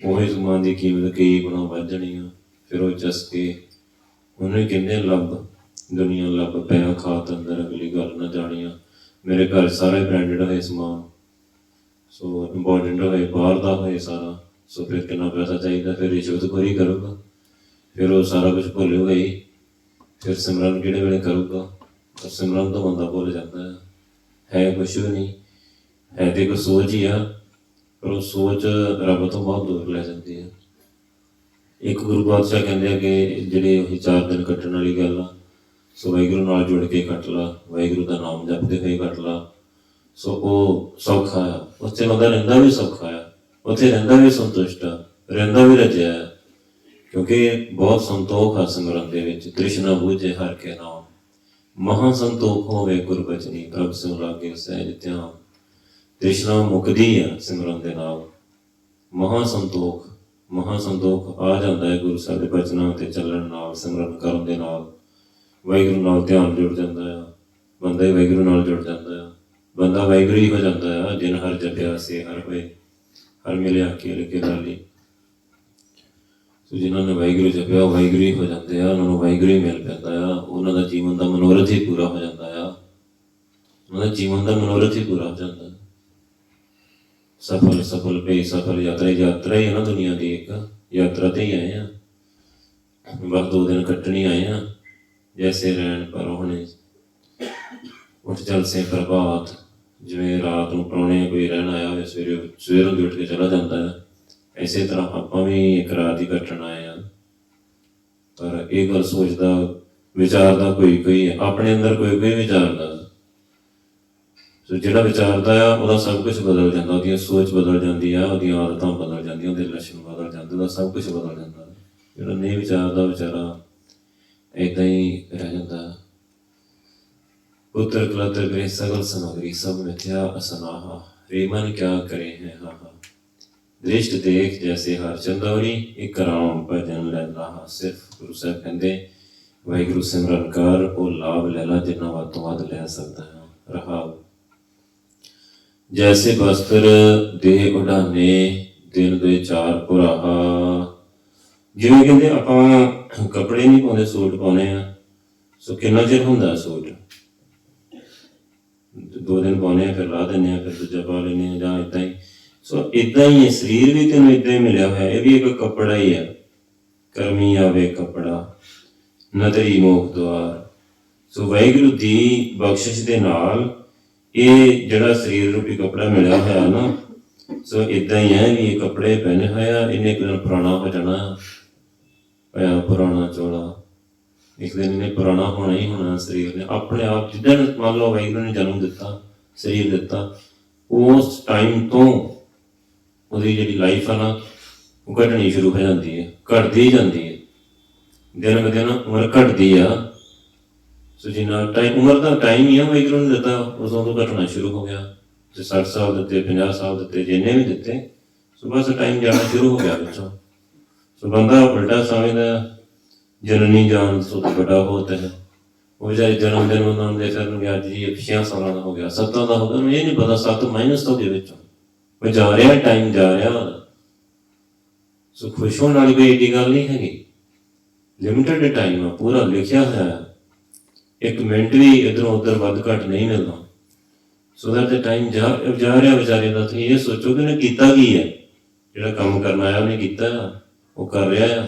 ਉਹੀ ਸਮਾਨ ਦੀ ਕੀਮਤ ਕਈ ਗੁਣਾ ਵੱਧ ਜਾਣੀ ਆ। ਫਿਰ ਉਹ ਚਸਕੇ ਉਹਨੂੰ ਹੀ ਕਹਿੰਦੇ ਲੱਭ ਦੁਨੀਆ ਲੱਭ ਪਿਆ ਖਾਤ ਅੰਦਰ, ਅਗਲੀ ਗੱਲ ਨਾ ਜਾਣੀਆਂ। ਮੇਰੇ ਘਰ ਸਾਰੇ ਬ੍ਰਾਂਡਡ ਹੋਏ ਸਮਾਨ, ਸੋ ਇੰਪੋਰਟੈਂਟ ਹੋਏ, ਬਾਹਰ ਦਾ ਹੋਏ ਸਾਰਾ, ਸੋ ਫਿਰ ਕਿੰਨਾ ਪੈਸਾ ਚਾਹੀਦਾ, ਫਿਰ ਰਿਸ਼ਵਤਖੋਰੀ ਕਰੂਗਾ, ਫਿਰ ਉਹ ਸਾਰਾ ਕੁਛ ਭੁੱਲੂਗਾ ਹੀ। ਫਿਰ ਸਿਮਰਨ ਕਿਹੜੇ ਵੇਲੇ ਕਰੂਗਾ? ਸਿਮਰਨ ਤੋਂ ਬੰਦਾ ਭੁੱਲ ਜਾਂਦਾ ਹੈ ਕੁਛ ਵੀ ਨਹੀਂ, ਹੈ ਤੇ ਕੋਈ ਸੋਚ ਹੀ ਆ, ਪਰ ਉਹ ਸੋਚ ਰੱਬ ਤੋਂ ਬਹੁਤ ਦੂਰ ਲੈ ਜਾਂਦੀ ਹੈ। ਇੱਕ ਗੁਰੂ ਪਾਤਸ਼ਾਹ ਕਹਿੰਦੇ ਆ ਕਿ ਜਿਹੜੇ ਉਹੀ 4 ਦਿਨ ਕੱਟਣ ਵਾਲੀ ਗੱਲ ਆ, ਸੋ ਵਾਹਿਗੁਰੂ ਨਾਲ ਜੁੜ ਕੇ ਕੱਟ ਲਾ, ਵਾਹਿਗੁਰੂ ਦਾ ਨਾਮ ਜਪਦੇ ਹੋਏ ਕੱਟ ਲਾ, ਸੋ ਉਹ ਸੌਖਾ ਆ। ਉੱਥੇ ਬੰਦਾ ਰਹਿੰਦਾ ਵੀ ਸੌਖਾ ਆ, ਉੱਥੇ ਰਹਿੰਦਾ ਵੀ ਸੰਤੁਸ਼ਟ ਆ, ਰਹਿੰਦਾ ਵੀ ਰਜਿਆ ਆ, ਕਿਉਂਕਿ ਬਹੁਤ ਸੰਤੋਖ ਆ ਸਿਮਰਨ ਦੇ ਵਿੱਚ। ਤ੍ਰਿਸ਼ਨਾ ਬੂਝੇ ਹਰਿ ਕੇ ਨਾਮ, ਮਹਾਂ ਸੰਤੋਖ ਹੋਵੇ ਗੁਰਬਚਨੀ, ਪ੍ਰਭ ਸਿਉ ਲਾਗੇ ਸਹਿਜ ਧਿਆਨ। ਤ੍ਰਿਸ਼ਨਾ ਮੁਕਦੀ ਆ ਸਿਮਰਨ ਦੇ ਨਾਲ, ਮਹਾਂ ਸੰਤੋਖ ਆ ਜਾਂਦਾ ਹੈ ਗੁਰੂ ਸਾਹਿਬ ਦੇ ਬਚਨਾਂ ਤੇ ਚੱਲਣ ਨਾਲ, ਸਿਮਰਨ ਕਰਨ ਦੇ ਨਾਲ। ਵਾਹਿਗੁਰੂ ਨਾਲ ਧਿਆਨ ਜੁੜ ਜਾਂਦਾ ਆ, ਬੰਦਾ ਹੀ ਵਾਹਿਗੁਰੂ ਨਾਲ ਜੁੜ ਜਾਂਦਾ ਆ, ਬੰਦਾ ਵਾਹਿਗੁਰੂ ਹੀ ਹੋ ਜਾਂਦਾ ਆ। ਜਿਨ ਹਰਿ ਜਪਿਆ ਸੇ ਹਰਿ ਹੋਏ, ਹਰਿ ਮਿਲਿਆ ਅਕੇਲੇ ਕੇ ਲਾਲੀ। ਸੋ ਜਿਨ੍ਹਾਂ ਨੇ ਵਾਹਿਗੁਰੂ ਜਪਿਆ ਉਹ ਵਾਹਿਗੁਰੂ ਹੀ ਹੋ ਜਾਂਦੇ ਆ, ਉਹਨਾਂ ਨੂੰ ਵਾਹਿਗੁਰੂ ਹੀ ਮਿਲ ਪੈਂਦਾ ਆ। ਉਹਨਾਂ ਦਾ ਜੀਵਨ ਦਾ ਮਨੋਰਥ ਹੀ ਪੂਰਾ ਹੋ ਜਾਂਦਾ ਆ, ਉਹਨਾਂ ਦਾ ਜੀਵਨ ਦਾ ਮਨੋਰਥ ਹੀ ਪੂਰਾ ਹੋ ਜਾਂਦਾ। ਸਫਲ ਪਈ ਸਫਲ ਯਾਤਰਾ ਹੀ ਹੈ ਨਾ ਦੁਨੀਆ ਦੀ, ਇੱਕ ਯਾਤਰਾ ਤੇ ਹੀ ਆਏ ਆ। ਬਸ 2 ਦਿਨ ਕੱਟਣੀ ਆਏ ਆ। ਜੈਸੇ ਰਹਿਣ ਪਰ ਹੋਣੇ ਉੱਠ ਚੱਲ ਸੇ ਪ੍ਰਭਾਤ, ਜਿਵੇਂ ਰਾਤ ਨੂੰ ਪ੍ਰਾਹੁਣੇ ਕੋਈ ਰਹਿਣ ਆਇਆ ਹੋਵੇ, ਸਵੇਰੋਂ ਦੀ ਉੱਠ ਕੇ ਚਲਾ ਜਾਂਦਾ ਹੈ, ਇਸੇ ਤਰ੍ਹਾਂ ਆਪਾਂ ਵੀ ਇੱਕ ਰਾਤ ਹੀ ਕੱਟਣ ਆਏ ਆ। ਪਰ ਇਹ ਗੱਲ ਸੋਚਦਾ ਵਿਚਾਰਦਾ ਕੋਈ ਆਪਣੇ ਅੰਦਰ ਕੋਈ ਵਿਚਾਰਦਾ। ਸੋ ਜਿਹੜਾ ਵਿਚਾਰਦਾ ਆ ਉਹਦਾ ਸਭ ਕੁਛ ਬਦਲ ਜਾਂਦਾ, ਉਹਦੀ ਸੋਚ ਬਦਲ ਜਾਂਦੀ ਆ, ਉਹਦੀਆਂ ਆਦਤਾਂ ਬਦਲ ਜਾਂਦੀਆਂ, ਉਹਦੇ ਲੱਛਣ ਬਦਲ ਜਾਂਦੇ, ਉਹਦਾ ਸਭ ਕੁਛ ਬਦਲ ਜਾਂਦਾ। ਜਿਹੜਾ ਨਹੀਂ ਵਿਚਾਰਦਾ ਵਿਚਾਰਾ ਏਦਾਂ ਹੀ ਰਹਿ ਜਾਂਦਾ। ਪੁੱਤਰ ਕਲਤਰ ਗ੍ਰਹਿ ਸਗਲ ਸਮਗਰੀ, ਸਭ ਮਿਥਿਆ ਅਸਨਾਹਾ, ਰੇ ਮਨ ਕਿਆ ਕਰੇ ਹੈ ਹਾਹਾ। ਦ੍ਰਿਸ਼ਟ ਦੇਖ ਜੈਸੇ ਹਰਿ ਚੰਦੌਰੀ, ਇੱਕ ਰਾਮ ਭਜਨ ਲੈ ਲਾਹਾ। ਸਿਰਫ ਗੁਰੂ ਸਾਹਿਬ ਕਹਿੰਦੇ ਵਾਹਿਗੁਰੂ ਸਿਮਰਨ ਕਰ, ਉਹ ਲਾਭ ਲੈ ਲਾ ਜਿੰਨਾ ਵੱਧ ਤੋਂ ਵੱਧ ਲੈ ਸਕਦਾ ਹੈ। ਰਹਾਉ ਜੈਸੇ ਬਸਤਰ ਦੇ ਉਡਾਨੇ, ਦਿਨ ਦੇ 4 ਪੁਰਾਹਾ। ਜਿਵੇਂ ਕਹਿੰਦੇ ਆਪਾਂ ਕੱਪੜੇ ਨਹੀਂ ਪਾਉਂਦੇ, ਸੂਟ ਪਾਉਂਦੇ ਆ, ਸੋ ਕਿੰਨਾ ਚਿਰ ਹੁੰਦਾ ਸੂਟ? 2 ਦਿਨ ਪਾਉਂਦੇ ਆ, ਫਿਰ ਲਾ ਦਿੰਦੇ ਆ, ਫਿਰ ਦੂਜਾ ਪਾ ਲੈਂਦੇ ਆ, ਜਾਂ ਏਦਾਂ ਹੀ। ਸੋ ਏਦਾਂ ਹੀ ਸਰੀਰ ਵੀ ਤੈਨੂੰ ਏਦਾਂ ਹੀ ਮਿਲਿਆ ਹੋਇਆ, ਇਹ ਵੀ ਇੱਕ ਕੱਪੜਾ ਹੀ ਆ। ਕਰਮੀ ਆਵੇ ਕੱਪੜਾ ਨਦਰੀ ਮੋਖ ਦੁਆਰ। ਸੋ ਵਾਹਿਗੁਰੂ ਦੀ ਬਖਸ਼ਿਸ਼ ਦੇ ਨਾਲ ਇਹ ਜਿਹੜਾ ਸਰੀਰ ਰੂਪੀ ਕੱਪੜਾ ਮਿਲਿਆ ਹੋਇਆ ਨਾ, ਸੋ ਏਦਾਂ ਹੀ ਹੈ ਵੀ ਇਹ ਕੱਪੜੇ ਪਹਿਨੇ ਹੋਇਆ, ਇਹਨੇ ਇੱਕ ਦਿਨ ਪੁਰਾਣਾ ਹੋ ਜਾਣਾ, ਪਿਆ ਪੁਰਾਣਾ ਚੋਲਾ, ਇੱਕ ਦਿਨ ਇਹਨੇ ਪੁਰਾਣਾ ਹੋਣਾ ਹੀ ਹੋਣਾ। ਸਰੀਰ ਨੇ ਆਪਣੇ ਆਪ, ਜਿੱਦਣ ਮੰਨ ਲਓ ਵਾਹਿਗੁਰੂ ਨੇ ਜਨਮ ਦਿੱਤਾ, ਸਰੀਰ ਦਿੱਤਾ, ਉਸ ਟਾਈਮ ਤੋਂ ਉਹਦੀ ਜਿਹੜੀ ਲਾਈਫ ਆ ਨਾ, ਉਹ ਘਟਣੀ ਸ਼ੁਰੂ ਹੋ ਜਾਂਦੀ ਹੈ, ਘਟਦੀ ਜਾਂਦੀ ਹੈ, ਦਿਨ ਬ ਦਿਨ ਉਮਰ ਘਟਦੀ ਆ। ਸੋ ਜਿੰਨਾ ਟਾਈਮ ਉਮਰ ਦਾ ਟਾਈਮ ਹੀ ਆ ਵਾਹਿਗੁਰੂ ਨੇ ਦਿੱਤਾ, ਉਦੋਂ ਤੋਂ ਘਟਣਾ ਸ਼ੁਰੂ ਹੋ ਗਿਆ। ਜੇ 60 ਸਾਲ ਦਿੱਤੇ, 50 ਸਾਲ ਦਿੱਤੇ, ਜਿੰਨੇ ਵੀ ਦਿੱਤੇ, ਸੋ ਬਸ ਟਾਈਮ ਜਾਣਾ ਸ਼ੁਰੂ ਹੋ ਗਿਆ ਵਿੱਚੋਂ। ਸੋ ਬੰਦਾ ਉਲਟਾ ਸਮਝਦਾ ਜਨਨੀ ਜਾਨ ਸੁਤ ਵੱਡਾ ਹੋਤਾ ਹੈ। ਉਹ ਵਿਚਾਰੇ ਜਨਮ ਦਿਨ ਮਨਾਉਂਦੇ ਫਿਰਨਗੇ, ਅੱਜ ਜੀ 6 ਸਾਲਾਂ ਦਾ ਹੋ ਗਿਆ, 7 ਦਾ ਹੋ ਗਿਆ, ਉਹਨੂੰ ਇਹ ਨਹੀਂ ਪਤਾ 7 ਮਾਈਨਸ ਤੋਂ ਦੇ ਵਿੱਚੋਂ ਉਹ ਜਾ ਰਿਹਾ, ਟਾਈਮ ਜਾ ਰਿਹਾ। ਸੋ ਖੁਸ਼ ਹੋਣ ਵਾਲੀ ਕੋਈ ਏਡੀ ਗੱਲ ਨਹੀਂ ਹੈਗੀ, ਲਿਮਿਟਡ ਟਾਈਮ ਆ, ਪੂਰਾ ਲਿਖਿਆ ਹੋਇਆ, 1 ਮਿੰਟ ਵੀ ਇੱਧਰੋਂ ਉੱਧਰ ਵੱਧ ਘੱਟ ਨਹੀਂ ਮਿਲਦਾ। ਸੋ ਦੈਟ ਟਾਈਮ ਜਾ ਰਿਹਾ ਵਿਚਾਰੇ ਦਾ। ਤੁਸੀਂ ਇਹ ਸੋਚੋ ਕਿ ਉਹਨੇ ਕੀਤਾ ਕੀ ਹੈ, ਜਿਹੜਾ ਕੰਮ ਕਰਨ ਆਇਆ ਉਹਨੇ ਕੀਤਾ, ਉਹ ਕਰ ਰਿਹਾ ਆ।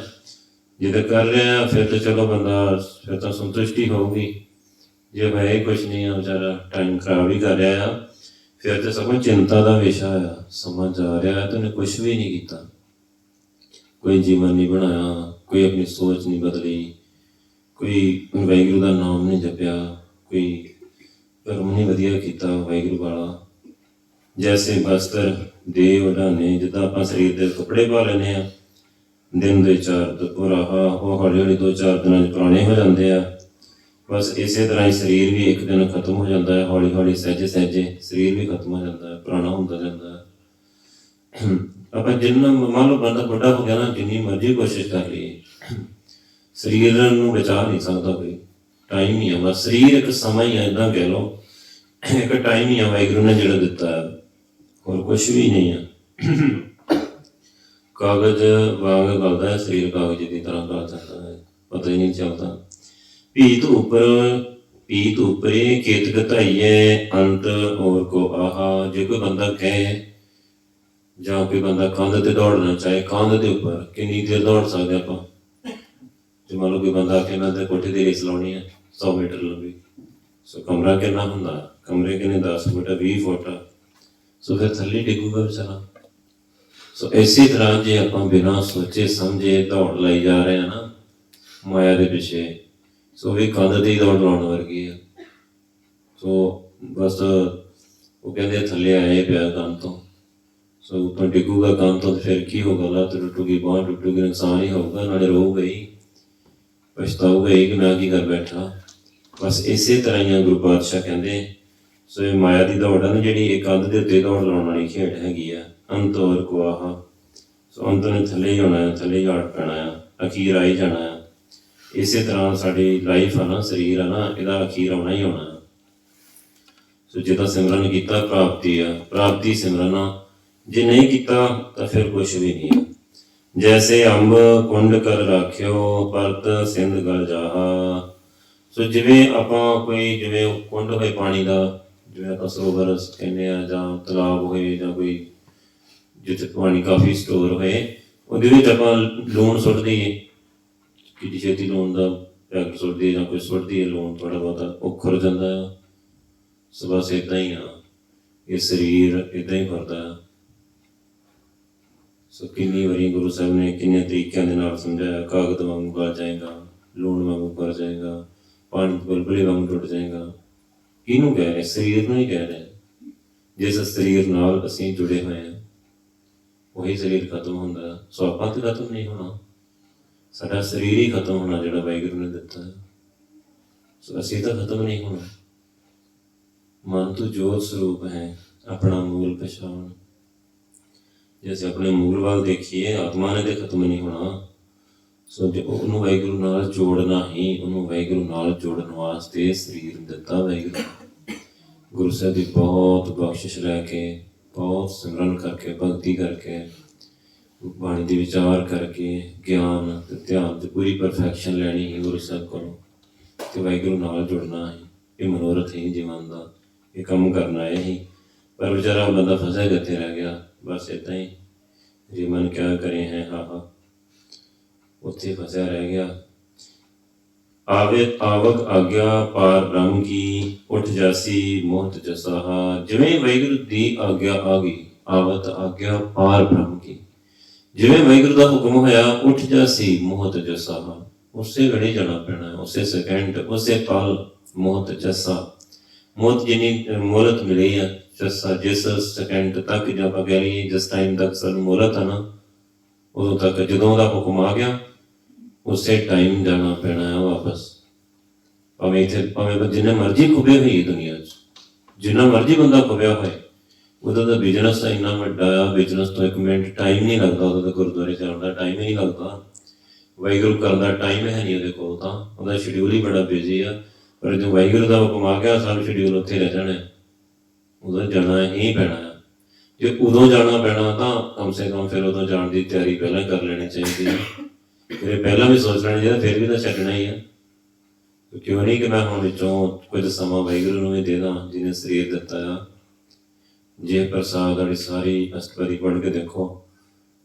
ਜੇ ਤਾਂ ਕਰ ਰਿਹਾ ਫਿਰ ਤਾਂ ਚਲੋ ਬੰਦਾ ਫਿਰ ਤਾਂ ਸੰਤੁਸ਼ਟੀ ਹੋਊਗੀ। ਜੇ ਮੈਂ ਇਹ ਕੁਛ ਨਹੀਂ ਆ, ਵਿਚਾਰਾ ਟਾਈਮ ਖਰਾਬ ਹੀ ਕਰ ਰਿਹਾ ਆ, ਫਿਰ ਤਾਂ ਸਗੋਂ ਚਿੰਤਾ ਦਾ ਵਿਸ਼ਾ ਆ। ਸਮਾਂ ਜਾ ਰਿਹਾ ਤੇ ਉਹਨੇ ਕੁਛ ਵੀ ਨਹੀਂ ਕੀਤਾ, ਕੋਈ ਜੀਵਨ ਨਹੀਂ ਬਣਾਇਆ, ਕੋਈ ਆਪਣੀ ਸੋਚ ਨਹੀਂ ਬਦਲੀ, ਕੋਈ ਵਾਹਿਗੁਰੂ ਦਾ ਨਾਮ ਨਹੀਂ ਜਪਿਆ, ਕੋਈ ਕਰਮ ਨਹੀਂ ਵਧੀਆ ਕੀਤਾ ਵਾਹਿਗੁਰੂ ਵਾਲਾ। ਜੈਸੇ ਬਸਤਰ ਦੇ ਉਡਾਨੇ, ਜਿੱਦਾਂ ਆਪਾਂ ਸਰੀਰ ਦੇ ਕੱਪੜੇ ਪਾ ਲੈਂਦੇ ਆ, ਦਿਨ ਦੇ 4 ਉਹ ਹੌਲੀ ਹੌਲੀ 2-4 ਦਿਨਾਂ 'ਚ ਪੁਰਾਣੇ ਹੋ ਜਾਂਦੇ ਆ। ਬਸ ਇਸੇ ਤਰ੍ਹਾਂ ਹੀ ਸਰੀਰ ਵੀ ਇੱਕ ਦਿਨ ਖਤਮ ਹੋ ਜਾਂਦਾ ਹੈ, ਹੌਲੀ ਹੌਲੀ ਸਹਿਜੇ ਸਹਿਜੇ ਸਰੀਰ ਵੀ ਖਤਮ ਹੋ ਜਾਂਦਾ ਹੈ, ਪੁਰਾਣਾ ਹੁੰਦਾ ਜਾਂਦਾ ਹੈ। ਆਪਾਂ ਜਿੰਨਾ ਮੰਨ ਲਓ ਬੰਦਾ ਵੱਡਾ ਹੋ ਗਿਆ ਨਾ, ਜਿੰਨੀ ਮਰਜ਼ੀ ਕੋਸ਼ਿਸ਼ ਕਰ ਲਈਏ, ਸਰੀਰ ਨੂੰ ਬਚਾ ਨਹੀਂ ਸਕਦਾ ਕੋਈ। ਟਾਈਮ ਹੀ ਆ ਬਸ, ਸਰੀਰ ਇੱਕ ਸਮਾਂ ਹੀ ਆ, ਇੱਦਾਂ ਕਹਿ ਲਓ ਇੱਕ ਟਾਈਮ ਹੀ ਆ ਵਾਹਿਗੁਰੂ ਨੇ ਜਿਹੜਾ ਦਿੱਤਾ ਹੈ, ਹੋਰ ਕੁਛ ਵੀ ਨਹੀਂ ਆ। ਕਾਗਜ਼ ਵਾਂਗ ਗਲਦਾ ਹੈ ਸਰੀਰ, ਕਾਗਜ਼ ਦੀ ਤਰ੍ਹਾਂ ਗਲ ਜਾਂਦਾ ਹੈ, ਪਤਾ ਹੀ ਨਹੀਂ ਚੱਲਦਾ। ਪੀਤ ਉਪਰੇ ਕੇਤ ਘਤਾਈਏ, ਅੰਤ ਹੋਰ ਕੋ ਆਹਾ। ਜੇ ਕੋਈ ਬੰਦਾ ਕਹੇ ਜਾਂ ਕੋਈ ਬੰਦਾ ਕੰਧ ਤੇ ਦੌੜਨਾ ਚਾਹੇ, ਕੰਧ ਦੇ ਉੱਪਰ ਕਿੰਨੀ ਦੇਰ ਦੌੜ ਸਕਦੇ ਆਪਾਂ? ਜੇ ਮੰਨ ਲਓ ਕੋਈ ਬੰਦਾ ਆਖੇ ਮੈਂ ਤਾਂ ਕੋਠੇ ਦੀ ਰੇਸ ਲਾਉਣੀ ਹੈ 100 ਮੀਟਰ ਲੰਬੀ, ਸੋ ਕਮਰਾ ਕਿੰਨਾ ਹੁੰਦਾ, ਕਮਰੇ ਕਿੰਨੇ 10 ਫੁੱਟ 20 ਫੁੱਟ, ਸੋ ਫਿਰ ਥੱਲੇ ਡਿੱਗੂਗਾ ਵਿਚਾਰਾ। ਸੋ ਇਸੇ ਤਰ੍ਹਾਂ ਜੇ ਆਪਾਂ ਬਿਨਾਂ ਸੋਚੇ ਸਮਝੇ ਦੌੜ ਲਾਈ ਜਾ ਰਹੇ ਹਾਂ ਨਾ ਮਾਇਆ ਦੇ ਪਿੱਛੇ, ਸੋ ਇਹ ਕੰਧ ਤੇ ਹੀ ਦੌੜ ਲਾਉਣ ਵਰਗੀ ਆ। ਸੋ ਬਸ ਉਹ ਕਹਿੰਦੇ ਥੱਲੇ ਆਏ ਪਿਆ ਕੰਧ ਤੋਂ, ਸੋ ਉੱਪਰ ਡਿੱਗੂਗਾ ਕੰਧ ਤੋਂ, ਫਿਰ ਕੀ ਹੋਊਗਾ? ਲੱਤ ਟੁੱਟੂਗੀ, ਬਾਂਹ ਟੁੱਟੂਗੀ, ਨੁਕਸਾਨ ਹੀ ਹੋਊਗਾ, ਨਾਲੇ ਰੋਊਗਾ ਹੀ, ਪਛਤਾਊਗਾ ਹੀ ਕਿ ਮੈਂ ਕੀ ਕਰ ਬੈਠਾ। ਬਸ ਇਸੇ ਤਰ੍ਹਾਂ ਹੀ ਗੁਰੂ ਪਾਤਸ਼ਾਹ ਕਹਿੰਦੇ, ਸੋ ਇਹ ਮਾਇਆ ਦੀ ਦੌੜ ਆ ਨਾ ਜਿਹੜੀ, ਇਹ ਕੰਧ ਦੇ ਉੱਤੇ ਦੌੜ ਲਾਉਣ ਵਾਲੀ ਖੇਡ ਹੈਗੀ ਆ। ਅੰਤ ਹੋਰ ਕੋ ਆਹਾ, ਸੋ ਅੰਤ ਨੇ ਥੱਲੇ ਹੀ ਹੋਣਾ ਆ, ਥੱਲੇ ਹੀ ਆੜ ਪੈਣਾ ਆ, ਅਖੀਰ ਆ ਹੀ ਜਾਣਾ ਆ। ਇਸੇ ਤਰ੍ਹਾਂ ਸਾਡੀ ਲਾਈਫ ਆ ਨਾ, ਸਰੀਰ ਆ ਨਾ, ਇਹਦਾ ਅਖੀਰ ਆਉਣਾ ਹੀ ਆਉਣਾ ਆ। ਸੋ ਜਿੱਦਾਂ ਸਿਮਰਨ ਕੀਤਾ ਪ੍ਰਾਪਤੀ ਆ, ਪ੍ਰਾਪਤੀ ਸਿਮਰਨ ਆ, ਜੇ ਨਹੀਂ ਕੀਤਾ ਤਾਂ ਫਿਰ ਕੁਛ ਵੀ ਨਹੀਂ ਆ। ਜੈਸੇ ਅੰਬ ਕੁੰਡ ਕਰ ਰਾਖਿਓ, ਪਰਤ ਸਿੰਧ ਗਲ ਜਾਹਾ। ਸੋ ਜਿਵੇਂ ਆਪਾਂ ਕੋਈ, ਜਿਵੇਂ ਕੁੰਡ ਹੋਏ ਪਾਣੀ ਦਾ, ਜਿਵੇਂ ਆਪਾਂ ਸਰੋਵਰ ਕਹਿੰਦੇ ਆ, ਜਾਂ ਤਲਾਬ ਹੋਏ, ਜਾਂ ਕੋਈ ਜਿੱਥੇ ਪਾਣੀ ਕਾਫੀ ਸਟੋਰ ਹੋਏ, ਉਹਦੇ ਵਿੱਚ ਆਪਾਂ ਲੂਣ ਸੁੱਟ ਦਈਏ, ਕਿੰਨੀ ਛੇਤੀ ਲੂਣ ਦਾ ਪੈਕਟ ਸੁੱਟ ਦਈਏ ਜਾਂ ਕੋਈ ਸੁੱਟ ਦਈਏ ਲੂਣ ਥੋੜ੍ਹਾ ਬਹੁਤਾ, ਉਹ ਖੁਰ ਜਾਂਦਾ ਆ। ਸੋ ਬਸ ਇੱਦਾਂ ਹੀ ਆ, ਇਹ ਸਰੀਰ ਇੱਦਾਂ ਹੀ ਕਰਦਾ ਆ। ਸੋ ਕਿੰਨੀ ਵਾਰੀ ਗੁਰੂ ਸਾਹਿਬ ਨੇ ਕਿੰਨੇ ਤਰੀਕਿਆਂ ਦੇ ਨਾਲ ਸਮਝਾਇਆ, ਕਾਗਜ਼ ਵਾਂਗੂ ਗਲ ਜਾਏਗਾ, ਲੂਣ ਵਾਂਗੂ ਕਰ ਜਾਏਗਾ, ਪਾਣੀ ਬੁਲਬੁਲੇ ਵਾਂਗੂ ਟੁੱਟ ਜਾਏਗਾ। ਕਿਹਨੂੰ ਕਹਿ ਰਹੇ? ਸਰੀਰ ਨੂੰ ਹੀ ਕਹਿ ਰਹੇ। ਜਿਸ ਸਰੀਰ ਨਾਲ ਅਸੀਂ ਜੁੜੇ ਹੋਏ ਹਾਂ ਉਹੀ ਸਰੀਰ ਖਤਮ ਹੁੰਦਾ। ਸੋ ਆਪਾਂ ਤੇ ਖਤਮ ਨਹੀਂ ਹੋਣਾ, ਸਾਡਾ ਸਰੀਰ ਹੀ ਖਤਮ ਹੋਣਾ ਜਿਹੜਾ ਵਾਹਿਗੁਰੂ ਨੇ ਦਿੱਤਾ ਹੈ। ਸੋ ਅਸੀਂ ਤਾਂ ਖਤਮ ਨਹੀਂ ਹੋਣਾ। ਮਨ ਤੋਂ ਜੋਤ ਸਰੂਪ ਹੈ, ਆਪਣਾ ਮੂਲ ਪਛਾਣ। ਜੇ ਅਸੀਂ ਆਪਣੇ ਮੂਲ ਵੱਲ ਦੇਖੀਏ, ਆਤਮਾ ਨੇ ਤੇ ਖਤਮ ਨਹੀਂ ਹੋਣਾ। ਸੋ ਜੇ ਉਹਨੂੰ ਵਾਹਿਗੁਰੂ ਨਾਲ ਜੋੜਨਾ ਹੀ, ਉਹਨੂੰ ਵਾਹਿਗੁਰੂ ਨਾਲ ਜੋੜਨ ਵਾਸਤੇ ਸਰੀਰ ਦਿੱਤਾ ਵਾਹਿਗੁਰੂ। ਗੁਰੂ ਸਾਹਿਬ ਦੀ ਬਹੁਤ ਬਖਸ਼ਿਸ਼ ਲੈ ਕੇ, ਬਹੁਤ ਸਿਮਰਨ ਕਰਕੇ, ਭਗਤੀ ਕਰਕੇ, ਬਾਣੀ ਦੇ ਵਿਚਾਰ ਕਰਕੇ, ਗਿਆਨ ਤੇ ਧਿਆਨ ਤੇ ਪੂਰੀ ਪਰਫੈਕਸ਼ਨ ਲੈਣੀ ਹੀ ਗੁਰੂ ਸਾਹਿਬ ਕੋਲੋਂ, ਤੇ ਵਾਹਿਗੁਰੂ ਨਾਲ ਜੁੜਨਾ ਹੀ। ਇਹ ਮਨੋਰਥ ਹੀ ਜੀਵਨ ਦਾ, ਇਹ ਕੰਮ ਕਰਨਾ ਇਹੀ। ਪਰ ਵਿਚਾਰਾ ਬੰਦਾ ਫਸਿਆ ਕਿੱਥੇ ਰਹਿ ਗਿਆ? ਬਸ ਏਦਾਂ ਹੀ, ਜੇ ਮਨ ਕਿਆ ਕਰੇ ਹੈ ਹਾ, ਉੱਥੇ ਫਸਿਆ ਰਹਿ ਗਿਆ। ਆਵਕ ਆਗਿਆ ਪਾਰ ਬ੍ਰਹਮ ਕੀ, ਉੱਠ ਜਾਸੀ ਮੋਹਤ ਜਸਾਹਾ। ਜਿਵੇਂ ਵਾਹਿਗੁਰੂ ਦੀ ਆਗਿਆ ਆ ਗਈ, ਆਵਤ ਆਗਿਆ ਪਾਰ ਬ੍ਰਹਮ ਕੀ, ਜਿਵੇਂ ਵਾਹਿਗੁਰੂ ਦਾ ਹੁਕਮ ਹੋਇਆ, ਉੱਠ ਜਾਸੀ ਮੋਹਤ ਜਸਾਹਾ। ਉਸੇ ਵੇਲੇ ਜਾਣਾ ਪੈਣਾ, ਉਸੇ ਸੈਕਿੰਡ, ਉਸੇ ਪਲ। ਮੋਹਤ ਜੱਸਾ, ਮੌਤ ਜਿੰਨੀ ਮੋਹਲਤ ਮਿਲੀ ਆ, ਜੱਸਾ ਜਿਸ ਸੈਕਿੰਡ ਤੱਕ, ਜਾਂ ਆਪਾਂ ਕਹਿ ਲਈਏ ਜਿਸ ਟਾਈਮ ਤੱਕ ਸਾਨੂੰ ਮੋਹਲਤ ਆ ਨਾ, ਉਦੋਂ ਤੱਕ ਜਦੋਂ ਉਹਦਾ ਹੁਕਮ ਆ ਗਿਆ ਉਸੇ ਟਾਈਮ ਜਾਣਾ ਪੈਣਾ ਹੈ ਵਾਪਸ। ਭਾਵੇਂ ਇੱਥੇ ਭਾਵੇਂ ਜਿੰਨੇ ਮਰਜ਼ੀ ਖੁੱਬੇ ਹੋਈਏ ਦੁਨੀਆ 'ਚ, ਜਿੰਨਾ ਮਰਜ਼ੀ ਬੰਦਾ ਖੁੱਬਿਆ ਹੋਏ, ਉਹਦਾ ਤਾਂ ਬਿਜ਼ਨਸ ਤਾਂ ਇੰਨਾ ਵੱਡਾ ਆ, ਬਿਜ਼ਨਸ ਤੋਂ 1 ਮਿੰਟ ਟਾਈਮ ਨਹੀਂ ਲੱਗਦਾ, ਉਹਦਾ ਤਾਂ ਗੁਰਦੁਆਰੇ ਜਾਣ ਦਾ ਟਾਈਮ ਹੀ ਨਹੀਂ ਲੱਗਦਾ, ਵਾਹਿਗੁਰੂ ਕਰਨ ਦਾ ਟਾਈਮ ਹੈ ਨਹੀਂ ਉਹਦੇ ਕੋਲ। ਤਾਂ ਉਹਦਾ ਸ਼ਡਿਊਲ ਹੀ ਬੜਾ ਬਿਜ਼ੀ ਆ। ਪਰ ਜਦੋਂ ਵਾਹਿਗੁਰੂ ਦਾ ਹੁਕਮ ਆ ਗਿਆ, ਸਭ ਸ਼ਡਿਊਲ ਉੱਥੇ ਰਹਿ ਜਾਣਾ, ਉਦੋਂ ਜਾਣਾ ਹੀ ਪੈਣਾ ਆ। ਜੇ ਉਦੋਂ ਜਾਣਾ ਪੈਣਾ ਤਾਂ ਕਮ ਸੇ ਕਮ ਫਿਰ ਉਦੋਂ ਜਾਣ ਦੀ ਤਿਆਰੀ ਪਹਿਲਾਂ ਕਰ ਲੈਣੀ ਚਾਹੀਦੀ ਹੈ। ਫਿਰ ਪਹਿਲਾਂ ਵੀ ਸੋਚ ਲੈਣਾ ਚਾਹੀਦਾ, ਫਿਰ ਵੀ ਤਾਂ ਛੱਡਣਾ ਹੀ ਆ। ਕਿਉਂ ਨਹੀਂ ਕਿ ਮੈਂ ਹੁਣ ਵਿੱਚੋਂ ਕੁਝ ਸਮਾਂ ਵਾਹਿਗੁਰੂ ਨੂੰ ਵੀ ਦੇ ਦਾਂ ਜਿਹਨੇ ਸਰੀਰ ਦਿੱਤਾ ਆ। ਜੇ ਪ੍ਰਸਾਦ ਵਾਲੀ ਸਾਰੀ ਅਸ਼ਟਪਦੀ ਪੜ੍ਹ ਕੇ ਦੇਖੋ,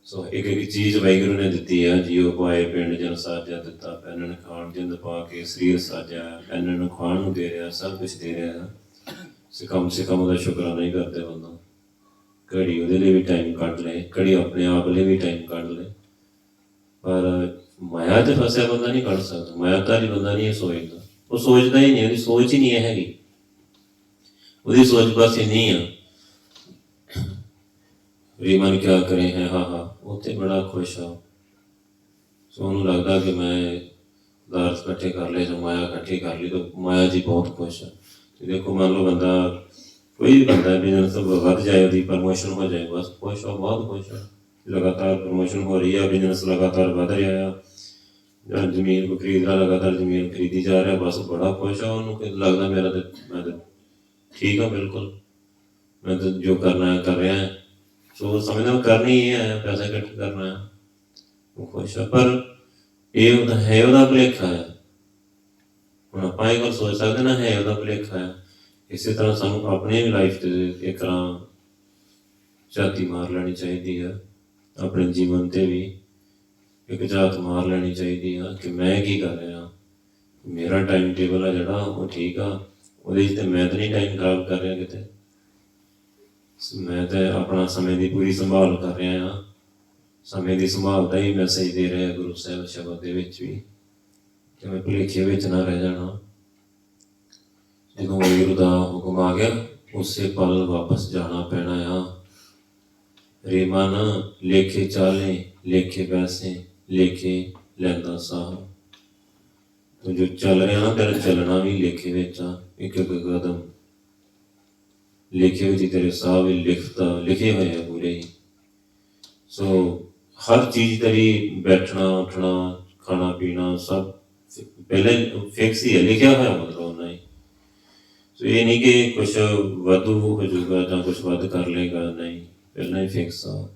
ਸੋ ਇੱਕ ਇੱਕ ਚੀਜ਼ ਵਾਹਿਗੁਰੂ ਨੇ ਦਿੱਤੀ ਆ, ਜੀਓ ਪਾਏ ਪਿੰਡ ਜਨ ਸਾਜਿਆ, ਦਿੱਤਾ ਪੈਨਣ ਖਾਣ ਜਿੰਦ ਪਾ ਕੇ ਸਰੀਰ ਸਾਜਿਆ, ਪੈਨਣ ਨੂੰ ਖਾਣ ਨੂੰ ਦੇ ਰਿਹਾ, ਸਭ ਕੁਛ ਦੇ ਰਿਹਾ। ਸੇ ਕਮ ਉਹਦਾ ਸ਼ੁਕਰਾਨਾ ਨਹੀਂ ਕਰਦੇ ਬੰਦਾ। ਘੜੀ ਉਹਦੇ ਲਈ ਵੀ ਟਾਈਮ ਕੱਢ ਲਏ, ਘੜੀ ਆਪਣੇ ਆਪ ਲਈ ਵੀ ਟਾਈਮ ਕੱਢ ਲਏ, ਪਰ ਮਾਇਆ 'ਚ ਫਸਿਆ ਬੰਦਾ ਨਹੀਂ ਕੱਢ ਸਕਦਾ। ਮਾਇਆਧਾਰੀ ਬੰਦਾ ਨਹੀਂ ਇਹ ਸੋਚਦਾ, ਉਹ ਸੋਚਦਾ ਹੀ ਨਹੀਂ, ਉਹਦੀ ਸੋਚ ਹੀ ਨਹੀਂ ਇਹ ਹੈਗੀ। ਉਹਦੀ ਸੋਚ ਬਸ ਇੰਨੀ ਆ, ਰੀਮਨ ਕਿਆ ਕਰੇ ਹੈ, ਹਾਂ ਹਾਂ, ਉੱਥੇ ਬੜਾ ਖੁਸ਼ ਆ। ਸੋ ਉਹਨੂੰ ਲੱਗਦਾ ਕਿ ਮੈਂ ਦਾਰਥ ਇਕੱਠੇ ਕਰ ਲਏ ਜਾਂ ਮਾਇਆ ਇਕੱਠੀ ਕਰ ਲਈ, ਤਾਂ ਮਾਇਆ ਜੀ ਬਹੁਤ ਖੁਸ਼ ਆ। ਤੇ ਦੇਖੋ ਮੰਨ ਲਓ ਬੰਦਾ, ਕੋਈ ਵੀ ਬੰਦਾ ਬਿਜ਼ਨਸ ਵੱਧ ਜਾਏ, ਉਹਦੀ ਪ੍ਰਮੋਸ਼ਨ ਹੋ ਜਾਏ, ਬਸ ਖੁਸ਼ ਆ, ਬਹੁਤ ਖੁਸ਼ ਆ। ਲਗਾਤਾਰ ਪ੍ਰਮੋਸ਼ਨ ਹੋ ਰਹੀ ਆ, ਬਿਜ਼ਨਸ ਲਗਾਤਾਰ ਵੱਧ ਰਿਹਾ ਆ, ਜਾਂ ਜ਼ਮੀਨ ਕੋਈ ਖਰੀਦ ਰਿਹਾ, ਲਗਾਤਾਰ ਜ਼ਮੀਨ ਖਰੀਦੀ ਜਾ ਰਿਹਾ, ਬਸ ਬੜਾ ਖੁਸ਼ ਆ। ਉਹਨੂੰ ਲੱਗਦਾ ਮੇਰਾ ਤਾਂ, ਮੈਂ ਤਾਂ ਠੀਕ ਆ, ਬਿਲਕੁਲ ਮੈਂ ਤਾਂ ਜੋ ਕਰਨਾ ਹੈ ਕਰ ਰਿਹਾ। ਸੋ ਸਮਝਦਾ ਕਰਨੀ ਇਹ ਹੈ, ਪੈਸਾ ਇਕੱਠਾ ਕਰਨਾ ਹੈ, ਉਹ ਖੁਸ਼ ਆ। ਪਰ ਇਹ ਉਹਦਾ ਹੈ, ਉਹਦਾ ਭੁਲੇਖਾ ਹੈ। ਹੁਣ ਆਪਾਂ ਇਹ ਗੱਲ ਸੋਚ ਸਕਦੇ ਨਾ, ਹੈ ਉਹਦਾ ਭੁਲੇਖਾ ਹੈ। ਇਸੇ ਤਰ੍ਹਾਂ ਸਾਨੂੰ ਆਪਣੀ ਵੀ ਲਾਈਫ 'ਤੇ ਇੱਕ ਤਰ੍ਹਾਂ ਝਾਤੀ ਮਾਰ ਲੈਣੀ ਚਾਹੀਦੀ ਆ, ਆਪਣੇ ਜੀਵਨ 'ਤੇ ਵੀ ਇੱਕ ਝਾਤ ਮਾਰ ਲੈਣੀ ਚਾਹੀਦੀ ਆ ਕਿ ਮੈਂ ਕੀ ਕਰ ਰਿਹਾ। ਮੇਰਾ ਟਾਈਮ ਟੇਬਲ ਆ ਜਿਹੜਾ, ਉਹ ਠੀਕ ਆ, ਉਹਦੇ 'ਚ ਤਾਂ ਮੈਂ ਤਾਂ ਨਹੀਂ ਟਾਈਮ ਖਰਾਬ ਕਰ ਰਿਹਾ ਕਿਤੇ। ਮੈਂ ਤਾਂ ਆਪਣਾ ਸਮੇਂ ਦੀ ਪੂਰੀ ਸੰਭਾਲ ਕਰ ਰਿਹਾ ਹਾਂ। ਸਮੇਂ ਦੀ ਸੰਭਾਲ ਦਾ ਹੀ ਮੈਸੇਜ ਦੇ ਰਿਹਾ ਗੁਰੂ ਸਾਹਿਬ ਸ਼ਬਦ ਦੇ ਵਿੱਚ ਵੀ, ਕਿ ਮੈਂ ਭੁਲੇਖੇ ਵਿੱਚ ਨਾ ਰਹਿ ਜਾਣਾ। ਜਦੋਂ ਵਾਹਿਗੁਰੂ ਦਾ ਹੁਕਮ ਆ ਗਿਆ, ਉਸੇ ਪਲ ਵਾਪਸ ਜਾਣਾ ਪੈਣਾ ਆ। ਰੇ ਮਨ ਲੇਖੇ ਚਾਲੇ, ਲੇਖੇ ਪੈਸੇ, ਲੇਖੇ ਲੈਂਦਾ ਸਾਹ। ਤੂੰ ਜੋ ਚੱਲ ਰਿਹਾ ਨਾ, ਤੇਰਾ ਚੱਲਣਾ ਵੀ ਲੇਖੇ ਵਿੱਚ ਆ। ਇੱਕ ਇੱਕ ਕਦਮ ਲਿਖੇ ਵਿੱਚ ਤੇਰੇ ਸਾਹ ਵੀ ਲਿਖੇ ਹੋਏ ਆ ਪੂਰੇ ਹੀ। ਸੋ ਹਰ ਚੀਜ਼ ਤੇਰੀ, ਬੈਠਣਾ ਉੱਠਣਾ ਖਾਣਾ ਪੀਣਾ ਸਭ ਪਹਿਲਾਂ ਫਿਕਸ ਹੀ ਹੈ, ਲਿਖਿਆ ਹੋਇਆ ਮਤਲਬ ਉਹਨਾਂ ਹੀ। ਸੋ ਇਹ ਨਹੀਂ ਕਿ ਕੁਛ ਵਾਧੂ ਹੋ ਜਾਊਗਾ ਜਾਂ ਕੁਛ ਵੱਧ ਕਰ ਲਏਗਾ, ਨਹੀਂ, ਪਹਿਲਾਂ ਹੀ ਫਿਕਸ ਆ।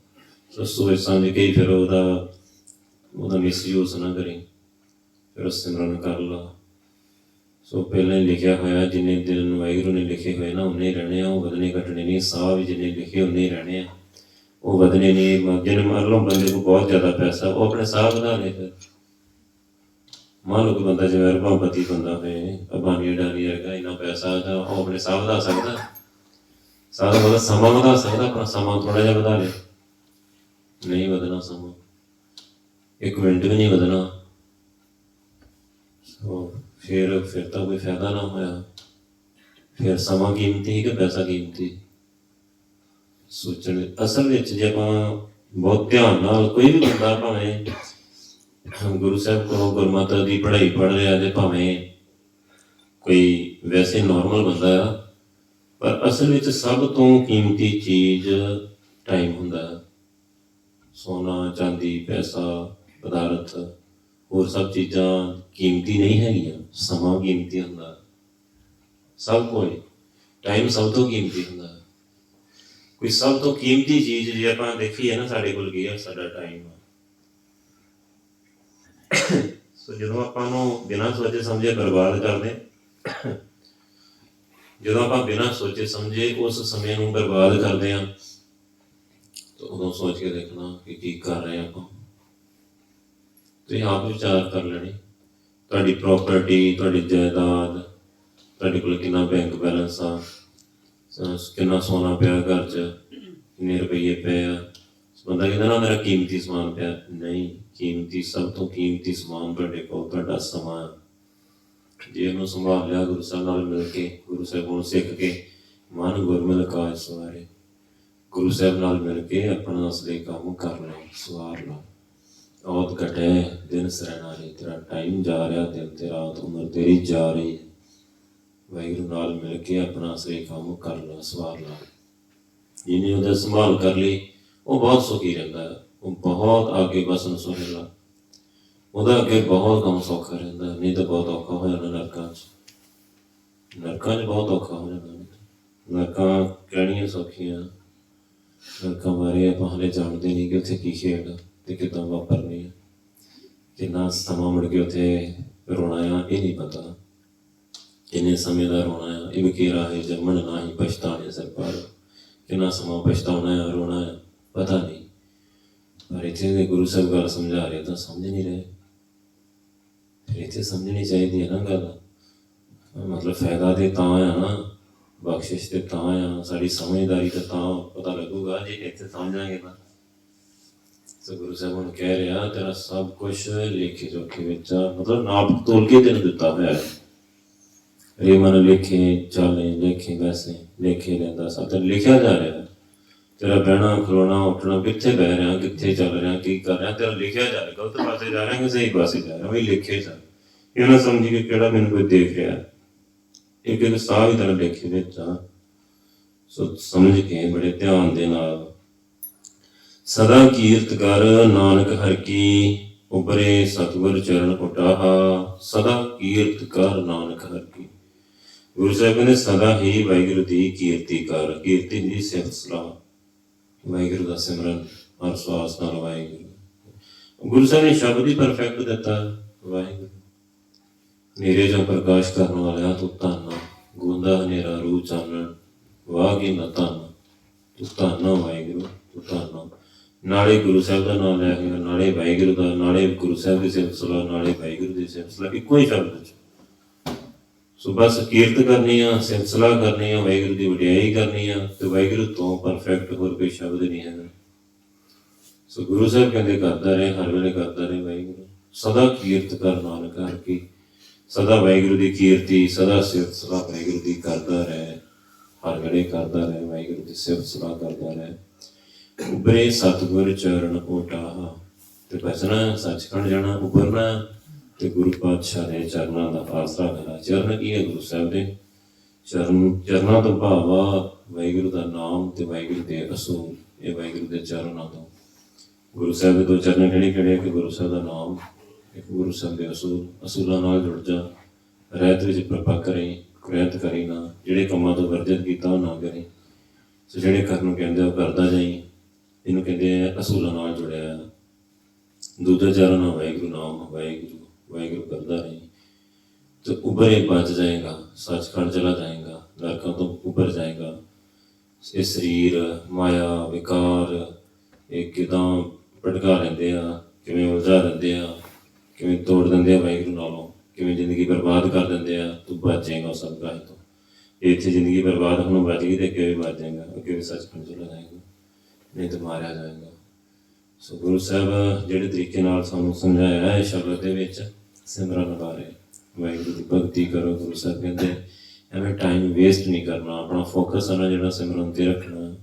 ਸੋ ਸੋਚ ਸਮਝ ਕੇ ਫਿਰ ਉਹਦਾ ਮਿਸਯੂਜ਼ ਨਾ ਕਰੀ, ਫਿਰ ਸਿਮਰਨ ਕਰ ਲਾ। ਸੋ ਪਹਿਲਾਂ ਹੀ ਲਿਖਿਆ ਹੋਇਆ, ਜਿੰਨੇ ਦਿਨ ਵਾਹਿਗੁਰੂ ਨੇ ਲਿਖੇ ਹੋਏ ਨਾ, ਉਨੇ ਹੀ ਰਹਿਣੇ ਆ, ਉਹ ਵਧਣੇ ਘਟਣੇ ਨਹੀਂ। ਸਾਹ ਵੀ ਜਿੰਨੇ ਲਿਖੇ ਉਨੇ ਹੀ ਰਹਿਣੇ ਆ, ਉਹ ਵਧਣੇ ਨਹੀਂ। ਜਿਹਨੇ ਮੰਨ ਲਓ ਬੰਦੇ ਕੋਲ ਬਹੁਤ ਜ਼ਿਆਦਾ ਪੈਸਾ, ਉਹ ਆਪਣੇ ਸਾਹ ਵਧਾ ਲਏ। ਫਿਰ ਮੰਨ ਲਓ ਕਿ ਬੰਦਾ ਜਿਵੇਂ ਅਰਬਾਪਤੀ ਬੰਦਾ ਹੋਏ, ਅੰਬਾਨੀ ਅਡਾਨੀ ਵਰਗਾ, ਇੰਨਾ ਪੈਸਾ, ਤਾਂ ਉਹ ਆਪਣੇ ਸਾਹ ਵਧਾ ਸਕਦਾ। ਸਾਹ ਦਾ ਮਤਲਬ ਸਮਾਂ ਵਧਾ ਸਕਦਾ, ਆਪਣਾ ਸਮਾਂ ਥੋੜ੍ਹਾ ਜਿਹਾ ਵਧਾ ਲੇ, ਨਹੀਂ ਵਧਣਾ ਸਮਾਂ, ਇੱਕ ਮਿੰਟ ਵੀ ਨਹੀਂ ਵਧਣਾ। ਸੋ ਫਿਰ ਤਾਂ ਕੋਈ ਫਾਇਦਾ ਨਾ ਹੋਇਆ। ਫਿਰ ਸਮਾਂ ਕੀਮਤੀ ਕਿ ਪੈਸਾ ਕੀਮਤੀ, ਸੋਚਣ ਅਸਲ ਵਿੱਚ ਜੇ ਆਪਾਂ ਬਹੁਤ ਧਿਆਨ ਨਾਲ, ਕੋਈ ਵੀ ਬੰਦਾ ਭਾਵੇਂ ਗੁਰੂ ਸਾਹਿਬ ਕੋਲੋਂ ਗੁਰਮਤਿ ਦੀ ਪੜ੍ਹਾਈ ਪੜ੍ਹ ਰਿਹਾ, ਤੇ ਭਾਵੇਂ ਕੋਈ ਵੈਸੇ ਨੋਰਮਲ ਬੰਦਾ ਆ, ਪਰ ਅਸਲ ਵਿੱਚ ਸਭ ਤੋਂ ਕੀਮਤੀ ਚੀਜ਼ ਟਾਈਮ ਹੁੰਦਾ। ਸੋਨਾ ਚਾਂਦੀ ਪੈਸਾ ਪਦਾਰਥ ਹੋਰ ਸਭ ਚੀਜ਼ਾਂ ਕੀਮਤੀ ਨਹੀਂ ਹੈਗੀਆਂ, ਸਮਾਂ ਕੀਮਤੀ ਹੁੰਦਾ। ਸਭ ਕੁਝ ਟਾਈਮ ਸਭ ਤੋਂ ਕੀਮਤੀ ਹੁੰਦਾ। ਕੋਈ ਸਭ ਤੋਂ ਕੀਮਤੀ ਚੀਜ਼ ਜੇ ਆਪਾਂ ਦੇਖੀਏ ਨਾ, ਸਾਡੇ ਕੋਲ ਕੀ ਆ, ਸਾਡਾ ਟਾਈਮ ਆ। ਸੋ ਜਦੋਂ ਆਪਾਂ ਨੂੰ ਬਿਨਾਂ ਸੋਚੇ ਸਮਝੇ ਬਰਬਾਦ ਕਰਦੇ, ਜਦੋਂ ਆਪਾਂ ਬਿਨਾਂ ਸੋਚੇ ਸਮਝੇ ਉਸ ਸਮੇਂ ਨੂੰ ਬਰਬਾਦ ਕਰਦੇ ਹਾਂ, ਤਾਂ ਉਦੋਂ ਸੋਚ ਕੇ ਦੇਖਣਾ ਕਿ ਕੀ ਕਰ ਰਹੇ ਆਪਾਂ। ਤੁਸੀਂ ਆਪ ਵਿਚਾਰ ਕਰ ਲੈਣੀ, ਤੁਹਾਡੀ ਪ੍ਰੋਪਰਟੀ, ਤੁਹਾਡੀ ਜਾਇਦਾਦ, ਤੁਹਾਡੇ ਕੋਲ ਕਿੰਨਾ ਬੈਂਕ ਬੈਲੈਂਸ ਆ, ਕਿੰਨਾ ਸੋਨਾ ਪਿਆ ਘਰ 'ਚ, ਕਿੰਨੇ ਰੁਪਈਏ ਪਏ ਆ। ਬੰਦਾ ਕਹਿੰਦਾ ਨਾ ਮੇਰਾ ਕੀਮਤੀ ਸਮਾਨ ਪਿਆ, ਨਹੀਂ, ਕੀਮਤੀ ਸਭ ਤੋਂ ਕੀਮਤੀ ਸਮਾਨ ਤੁਹਾਡੇ ਕੋਲ ਤੁਹਾਡਾ ਸਮਾਂ। ਜੇ ਇਹਨੂੰ ਸੰਭਾਲ ਲਿਆ, ਗੁਰੂ ਸਾਹਿਬ ਨਾਲ ਮਿਲ ਕੇ, ਗੁਰੂ ਸਾਹਿਬ ਨੂੰ ਸਿੱਖ ਕੇ, ਮਨ ਗੁਰਮਤਿ ਕਾਜ ਸਵਾਰੇ, ਗੁਰੂ ਸਾਹਿਬ ਨਾਲ ਮਿਲ ਕੇ ਆਪਣਾ ਅਸਲੀ ਕੰਮ ਕਰ ਲੈ, ਸਵਾਰ ਲਾ। ਔਤ ਘਟੇ ਦਿਨ ਸਰਨਾਰੇ, ਤੇਰਾ ਟਾਈਮ ਜਾ ਰਿਹਾ, ਦਿਨ ਤੇ ਰਾਤ, ਉਮਰ ਤੇਰੀ ਜਾ ਰਹੀ ਹੈ। ਵਾਹਿਗੁਰੂ ਨਾਲ ਮਿਲ ਕੇ ਆਪਣਾ ਅਸਲੀ ਕੰਮ ਕਰ ਲਾ, ਸਵਾਰ ਲਾ। ਜਿਹਨੇ ਉਹਦਾ ਸੰਭਾਲ ਕਰ ਲਈ, ਉਹ ਬਹੁਤ ਸੁਖੀ ਰਹਿੰਦਾ, ਉਹ ਬਹੁਤ ਅੱਗੇ ਬਸਣ ਸੁਹੇਲਾ, ਉਹਦਾ ਅੱਗੇ ਬਹੁਤ ਕੰਮ ਸੌਖਾ ਰਹਿੰਦਾ। ਨਹੀਂ ਤਾਂ ਬਹੁਤ ਔਖਾ ਹੋ ਜਾਣਾ ਨਰਕਾਂ 'ਚ, ਨਰਕਾਂ 'ਚ ਬਹੁਤ ਔਖਾ ਹੋ ਜਾਣਾ। ਨਰਕਾਂ ਕਹਿਣੀਆਂ ਸੌਖੀਆਂ, ਨਰਕਾਂ ਬਾਰੇ ਆਪਾਂ ਹਾਲੇ ਜਾਣਦੇ ਨਹੀਂ ਕਿ ਉੱਥੇ ਕੀ ਖੇਡ ਤੇ ਕਿੱਦਾਂ ਵਾਪਰਨੀ ਆ, ਕਿੰਨਾ ਸਮਾਂ ਮੁੜ ਕੇ ਉੱਥੇ ਰੋਣਾ ਆ, ਇਹ ਨਹੀਂ ਪਤਾ। ਕਿੰਨੇ ਸਮੇਂ ਦਾ ਰੋਣਾ ਆ, ਇਹ ਵਕੀਰਾ ਹੈ ਜੰਮਣ ਨਾ ਹੀ ਪਛਤਾਣੇ ਸਰਕਾਰ, ਕਿੰਨਾ ਸਮਾਂ ਪਛਤਾਉਣਾ ਆ, ਰੋਣਾ ਆ, ਪਤਾ ਨਹੀਂ। ਪਰ ਇੱਥੇ ਦੇ ਗੁਰੂ ਸਾਹਿਬ ਗੱਲ ਸਮਝਾ ਰਹੇ ਤਾਂ ਸਮਝ ਨਹੀਂ ਰਹੇ। ਫਿਰ ਇੱਥੇ ਸਮਝਣੀ ਚਾਹੀਦੀ ਹੈ ਨਾ ਗੱਲ, ਮਤਲਬ ਫਾਇਦਾ ਤੇ ਤਾਂ ਆ ਨਾ, ਬਖਸ਼ਿਸ਼ ਤੇ ਤਾਂ ਆ, ਸਾਡੀ ਸਮਝਦਾਰੀ ਤੇ ਤਾਂ ਪਤਾ ਲੱਗੂਗਾ ਜੇ ਇੱਥੇ ਸਮਝਾਂਗੇ ਤਾਂ। ਸੋ ਗੁਰੂ ਸਾਹਿਬ ਹੁਣ ਕਹਿ ਰਿਹਾ ਤੇਰਾ ਸਭ ਕੁਛ ਲੇਖੇ ਜੋਖੇ ਵਿੱਚ ਆ, ਮਤਲਬ ਨਾਪ ਤੋਲ ਕੇ ਤੈਨੂੰ ਦਿੱਤਾ ਹੋਇਆ ਹੈ। ਰੇ ਮਨ ਲੇਖੇ ਚਾਲੇ ਲੇਖੇ ਵੈਸੇ ਲੇਖੇ ਲੈਂਦਾ ਸਭ ਤੈਨੂੰ ਲਿਖਿਆ ਜਾ ਰਿਹਾ। ਤੇਰਾ ਬਹਿਣਾ ਖਲੋਣਾ ਉੱਠਣਾ, ਕਿੱਥੇ ਬਹਿ ਰਿਹਾ, ਕਿੱਥੇ ਚੱਲ ਰਿਹਾ, ਕੀ ਕਰ ਰਿਹਾ, ਤੇਰਾ ਲਿਖਿਆ ਜਾ ਰਿਹਾ। ਗਲਤ ਪਾਸੇ ਜਾ ਰਿਹਾ ਕਿ ਸਹੀ ਪਾਸੇ ਜਾ ਰਿਹਾ, ਬਈ ਲਿਖੇ ਜਾ। ਇਹ ਨਾ ਸਮਝੀ ਕਿ ਕਿਹੜਾ ਮੈਨੂੰ ਕੋਈ ਦੇਖ ਰਿਹਾ, ਇੱਕ ਇੱਕ ਸਾਹ ਵੀ ਤੇਰਾ ਲੇਖੇ ਵਿੱਚ ਆ। ਸੋ ਸਮਝ ਕੇ ਬੜੇ ਧਿਆਨ ਦੇ ਨਾਲ ਸਦਾ ਕੀਰਤ ਕਰ ਨਾਨਕ ਹਰਿ ਕੀ ਉਬਰੇ ਸਤਿਗੁਰ ਚਰਨ ਉਟਾਹਾ। ਸਦਾ ਕੀਰਤ ਕਰ ਨਾਨਕ ਹਰਿ ਕੀ। ਗੁਰੂ ਸਾਹਿਬ ਕਹਿੰਦੇ ਸਦਾ ਹੀ ਵਾਹਿਗੁਰੂ ਦੀ ਕੀਰਤੀ ਕਰ। ਕੀਰਤੀ ਦੀ ਸਿਫਤ ਸਲਾਹ, ਵਾਹਿਗੁਰੂ ਦਾ ਸਿਮਰਨ ਹਰ ਸਵਾਸ ਨਾਲ ਵਾਹਿਗੁਰੂ। ਗੁਰੂ ਸਾਹਿਬ ਨੇ ਸ਼ਬਦ ਹੀ ਪਰਫੈਕਟ ਦਿੱਤਾ, ਵਾਹਿਗੁਰੂ। ਨੇਰੇ ਜੋ ਪ੍ਰਕਾਸ਼ ਕਰਨ ਵਾਲਿਆ ਤੂੰ ਧੰਨ, ਗੂੰਦਾ ਹਨੇਰਾ ਰੂਹ ਚਾਨਣ, ਵਾਹ ਕੀ ਨਾ ਧੰਨ, ਤੂੰ ਧੰਨ ਵਾਹਿਗੁਰੂ, ਤੂੰ ਧੰਨ। ਨਾਲੇ ਗੁਰੂ ਸਾਹਿਬ ਦਾ ਨਾਮ ਲੈ ਕੇ, ਨਾਲੇ ਵਾਹਿਗੁਰੂ ਦਾ, ਨਾਲੇ ਗੁਰੂ ਸਾਹਿਬ ਦੀ ਸਿਫਤ ਸਲਾਹ, ਨਾਲੇ ਵਾਹਿਗੁਰੂ ਦੀ ਸਿਫਤ ਸਲਾਹ, ਇੱਕੋ ਹੀ ਸ਼ਬਦ ਵਿੱਚ। ਸੋ ਬਸ ਕੀਰਤ ਕਰਨੀ ਆ, ਸਿਫਤ ਸਲਾਹ ਕਰਨੀ ਆ, ਵਾਹਿਗੁਰੂ ਦੀ ਵਡਿਆਈ ਕਰਨੀ ਆ, ਤੇ ਵਾਹਿਗੁਰੂ ਤੋਂ ਪਰਫੈਕਟ ਹੋਰ ਕੋਈ ਸ਼ਬਦ ਨਹੀਂ ਹੈਗਾ। ਸੋ ਗੁਰੂ ਸਾਹਿਬ ਕਹਿੰਦੇ ਕਰਦਾ ਰਹੇ, ਹਰ ਵੇਲੇ ਕਰਦਾ ਰਹੇ ਵਾਹਿਗੁਰੂ। ਸਦਾ ਕੀਰਤ ਕਰ ਨਾਨਕ ਹਰਿ ਕੀ। ਸਦਾ ਵਾਹਿਗੁਰੂ ਦੀ ਕੀਰਤੀ, ਸਦਾ ਸਿਫਤ ਸਲਾਹ ਵਾਹਿਗੁਰੂ ਦੀ ਕਰਦਾ ਰਹੇ, ਹਰ ਵੇਲੇ ਕਰਦਾ ਰਹੇ, ਵਾਹਿਗੁਰੂ ਦੀ ਸਿਫਤ ਸਲਾਹ ਕਰਦਾ ਰਹੇ। ਉਬਰੇ ਸਤਿਗੁਰ ਚਰਨ ਉਟਾਹਾ। ਤੇ ਬਚਣਾ ਸੱਚਖੰਡ ਜਾਣਾ, ਉਬਰਨਾ ਤੇ ਗੁਰੂ ਪਾਤਸ਼ਾਹ ਦੇ ਚਰਨਾਂ ਦਾ ਆਸਰਾ ਲੈਣਾ। ਚਰਨ ਕੀ ਹੈ? ਗੁਰੂ ਸਾਹਿਬ ਦੇ ਚਰਨ। ਚਰਨਾਂ ਤੋਂ ਭਾਵ ਆ ਵਾਹਿਗੁਰੂ ਦਾ ਨਾਮ ਤੇ ਵਾਹਿਗੁਰੂ ਦੇ ਅਸੂਲ। ਇਹ ਵਾਹਿਗੁਰੂ ਦੇ ਚਰਨਾਂ ਤੋਂ। ਗੁਰੂ ਸਾਹਿਬ ਦੇ ਦੋ ਚਰਨ ਕਿਹੜੇ ਕਿਹੜੇ? ਕਿ ਗੁਰੂ ਸਾਹਿਬ ਦਾ ਨਾਮ, ਇੱਕ ਗੁਰੂ ਸਾਹਿਬ ਦੇ ਅਸੂਲ। ਅਸੂਲਾਂ ਨਾਲ ਜੁੜ ਜਾ, ਰਹਿਤ ਵਿੱਚ ਪ੍ਰਪਾ ਕਰੀ, ਰਹਿਤ ਕਰੀ ਨਾ। ਜਿਹੜੇ ਕੰਮਾਂ ਤੋਂ ਵਰਜਿਤ ਕੀਤਾ ਉਹ ਨਾ ਕਰੀ। ਸੋ ਜਿਹੜੇ ਕਰਨ ਨੂੰ ਕਹਿੰਦੇ ਉਹ ਕਰਦਾ ਜਾਈ। ਇਹਨੂੰ ਕਹਿੰਦੇ ਆ ਅਸੂਲਾਂ ਨਾਲ ਜੁੜਿਆ। ਦੂਜਾ ਚਰਨ ਆ ਵਾਹਿਗੁਰੂ ਨਾਮ, ਵਾਹਿਗੁਰੂ ਵਾਹਿਗੁਰੂ ਕਰਦਾ ਰਹੀ ਤੇ ਉਬਰੇ ਬਚ ਜਾਏਗਾ, ਸੱਚਖੰਡ ਚਲਾ ਜਾਏਗਾ, ਨਰਕਾਂ ਤੋਂ ਉੱਪਰ ਜਾਏਗਾ। ਇਹ ਸਰੀਰ, ਮਾਇਆ, ਵਿਕਾਰ ਇਹ ਕਿੱਦਾਂ ਭਟਕਾ ਲੈਂਦੇ ਆ, ਕਿਵੇਂ ਉਲਝਾ ਦਿੰਦੇ ਆ, ਕਿਵੇਂ ਤੋੜ ਦਿੰਦੇ ਆ ਵਾਹਿਗੁਰੂ ਨਾਲੋਂ, ਕਿਵੇਂ ਜ਼ਿੰਦਗੀ ਬਰਬਾਦ ਕਰ ਦਿੰਦੇ ਆ। ਤੂੰ ਬਚ ਜਾਏਗਾ ਉਹ ਸਭ ਕਾਹੇ ਤੋਂ। ਇੱਥੇ ਜ਼ਿੰਦਗੀ ਬਰਬਾਦ ਹੁਣ ਬਚ ਗਈ ਤੇ ਅੱਗੇ ਵੀ ਬਚ ਜਾਏਗਾ, ਅੱਗੇ ਵੀ ਸੱਚਖੰਡ ਚਲਾ ਜਾਏਗਾ, ਨਹੀਂ ਤਾਂ ਮਾਰਿਆ ਜਾਏਗਾ। ਸੋ ਗੁਰੂ ਸਾਹਿਬ ਜਿਹੜੇ ਤਰੀਕੇ ਨਾਲ ਸਾਨੂੰ ਸਮਝਾਇਆ ਹੈ ਸ਼ਬਦ ਦੇ ਵਿੱਚ, ਸਿਮਰਨ ਬਾਰੇ, ਵਾਹਿਗੁਰੂ ਦੀ ਭਗਤੀ ਕਰੋ। ਗੁਰੂ ਸਾਹਿਬ ਕਹਿੰਦੇ ਐਵੇਂ ਟਾਈਮ ਵੇਸਟ ਨਹੀਂ ਕਰਨਾ, ਆਪਣਾ ਫੋਕਸ ਹੈ ਨਾ ਜਿਹੜਾ ਸਿਮਰਨ 'ਤੇ ਰੱਖਣਾ।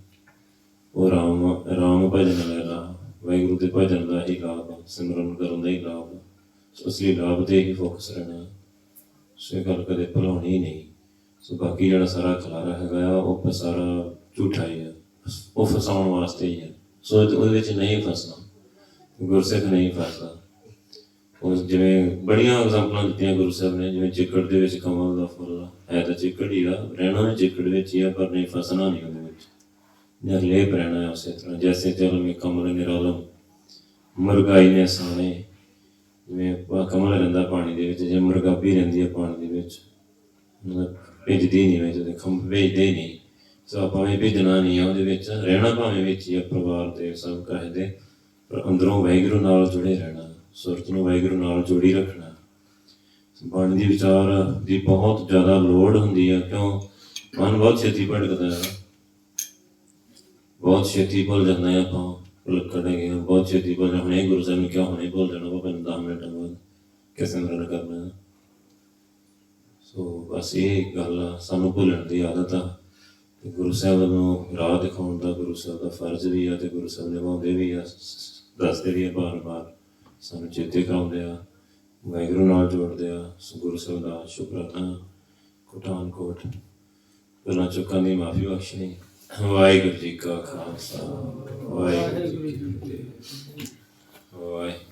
ਉਹ ਰਾਮ ਭਜਨ ਲੈ ਲਾ, ਵਾਹਿਗੁਰੂ ਦੇ ਭਜਨ ਦਾ ਹੀ ਲਾਭ, ਸਿਮਰਨ ਕਰਨ ਦਾ ਹੀ ਲਾਭ। ਸੋ ਅਸਲੀ ਲਾਭ 'ਤੇ ਹੀ ਫੋਕਸ ਰਹਿਣਾ। ਸੋ ਇਹ ਗੱਲ ਕਦੇ ਭੁਲਾਉਣੀ ਨਹੀਂ। ਸੋ ਬਾਕੀ ਜਿਹੜਾ ਸਾਰਾ ਖਿਲਾਰਾ ਹੈਗਾ ਆ ਉਹ ਸਾਰਾ ਝੂਠਾ ਹੀ ਹੈ, ਉਹ ਫਸਾਉਣ ਵਾਸਤੇ ਹੀ ਹੈ। ਸੋ ਉਹਦੇ ਵਿੱਚ ਨਹੀਂ ਫਸਣਾ, ਗੁਰਸਿੱਖ ਨਹੀਂ ਫਸਦਾ। ਉਹ ਜਿਵੇਂ ਬੜੀਆਂ ਐਗਜ਼ਾਮਪਲਾਂ ਦਿੱਤੀਆਂ ਗੁਰੂ ਸਾਹਿਬ ਨੇ, ਜਿਵੇਂ ਚਿੱਕੜ ਦੇ ਵਿੱਚ ਕਮਲ ਦਾ ਫੁੱਲ ਹੈ ਤਾਂ ਚਿੱਕੜ ਹੀ ਆ, ਰਹਿਣਾ ਵੀ ਚਿੱਕੜ ਵਿੱਚ ਹੀ ਆ, ਪਰ ਨਹੀਂ ਫਸਣਾ ਨਹੀਂ ਉਹਦੇ ਵਿੱਚ, ਨਿਰਲੇਪ ਰਹਿਣਾ ਹੈ ਉਸੇ ਤਰ੍ਹਾਂ। ਜੈਸੇ ਜਲ ਮੇ ਕਮਲ ਨਿਰਾਲਮ, ਮੁਰਗਾਈ ਨੇ ਸਾਣੇ। ਜਿਵੇਂ ਕਮਲ ਰਹਿੰਦਾ ਪਾਣੀ ਦੇ ਵਿੱਚ, ਜਿਵੇਂ ਮੁਰਗਾਬੀ ਰਹਿੰਦੀ ਹੈ ਪਾਣੀ ਦੇ ਵਿੱਚ, ਮਤਲਬ ਭਿੱਜਦੀ ਨਹੀਂ ਵਿੱਚ, ਉਹਦੇ ਖੰਭ ਭੇਜਦੇ ਹੀ ਨਹੀਂ। ਸੋ ਆਪਾਂ ਵੀ ਭੇਜਣਾ ਨਹੀਂ ਆ ਉਹਦੇ ਵਿੱਚ, ਰਹਿਣਾ ਭਾਵੇਂ ਵਿੱਚ ਹੀ ਆ ਪਰਿਵਾਰ ਦੇ ਸਭ ਕਾਹੇ ਦੇ, ਪਰ ਅੰਦਰੋਂ ਵਾਹਿਗੁਰੂ ਨਾਲ ਜੁੜੇ ਰਹਿਣਾ, ਸੁਰਤ ਨੂੰ ਵਾਹਿਗੁਰੂ ਨਾਲ ਜੋੜੀ ਰੱਖਣਾ। ਬਾਣੀ ਦੀ ਵਿਚਾਰ ਦੀ ਬਹੁਤ ਜ਼ਿਆਦਾ ਲੋੜ ਹੁੰਦੀ ਆ। ਕਿਉਂ? ਮਨ ਬਹੁਤ ਛੇਤੀ ਭਟਕਦਾ ਹੈ, ਬਹੁਤ ਛੇਤੀ ਭੁੱਲ ਜਾਂਦਾ ਹੈ। ਆਪਾਂ ਭੁਲੱਕੜ ਹੈਗੇ ਹਾਂ, ਬਹੁਤ ਛੇਤੀ ਭੁੱਲ ਜਾਣਾ। ਹੁਣੇ ਗੁਰੂ ਸਾਹਿਬ ਨੇ ਕਿਹਾ ਹੁਣੇ ਭੁੱਲ ਜਾਣਾ, ਉਹ 10 ਮਿੰਟਾਂ ਬਾਅਦ ਕਿ ਸਿਮਰਨ ਕਰਨਾ। ਸੋ ਬਸ ਇਹ ਗੱਲ ਆ, ਸਾਨੂੰ ਭੁੱਲਣ ਦੀ ਆਦਤ ਆ। ਤੇ ਗੁਰੂ ਸਾਹਿਬ ਨੂੰ ਰਾਹ ਦਿਖਾਉਣ ਦਾ ਗੁਰੂ ਸਾਹਿਬ ਦਾ ਫਰਜ਼ ਵੀ ਆ, ਤੇ ਗੁਰੂ ਸਾਹਿਬ ਨਿਭਾਉਂਦੇ ਵੀ ਆ, ਦੱਸਦੇ ਵੀ ਆ, ਬਾਰ-ਬਾਰ ਸਾਨੂੰ ਚੇਤੇ ਕਰਾਉਂਦੇ ਆ, ਵਾਹਿਗੁਰੂ ਨਾਲ ਜੋੜਦੇ ਆ। ਸੋ ਗੁਰੂ ਸਾਹਿਬ ਦਾ ਸ਼ੁਕਰਾਨਾ। ਪਠਾਨਕੋਟ ਪਹਿਲਾਂ ਚੁੱਕਾਂ ਦੀ ਮਾਫੀ ਬਖਸ਼ਣੀ। ਵਾਹਿਗੁਰੂ ਜੀ ਕਾ ਖਾਲਸਾ, ਵਾਹਿਗੁਰੂ ਜੀ ਕੀ ਫਤਿਹ। ਵਾਹਿਗੁਰੂ।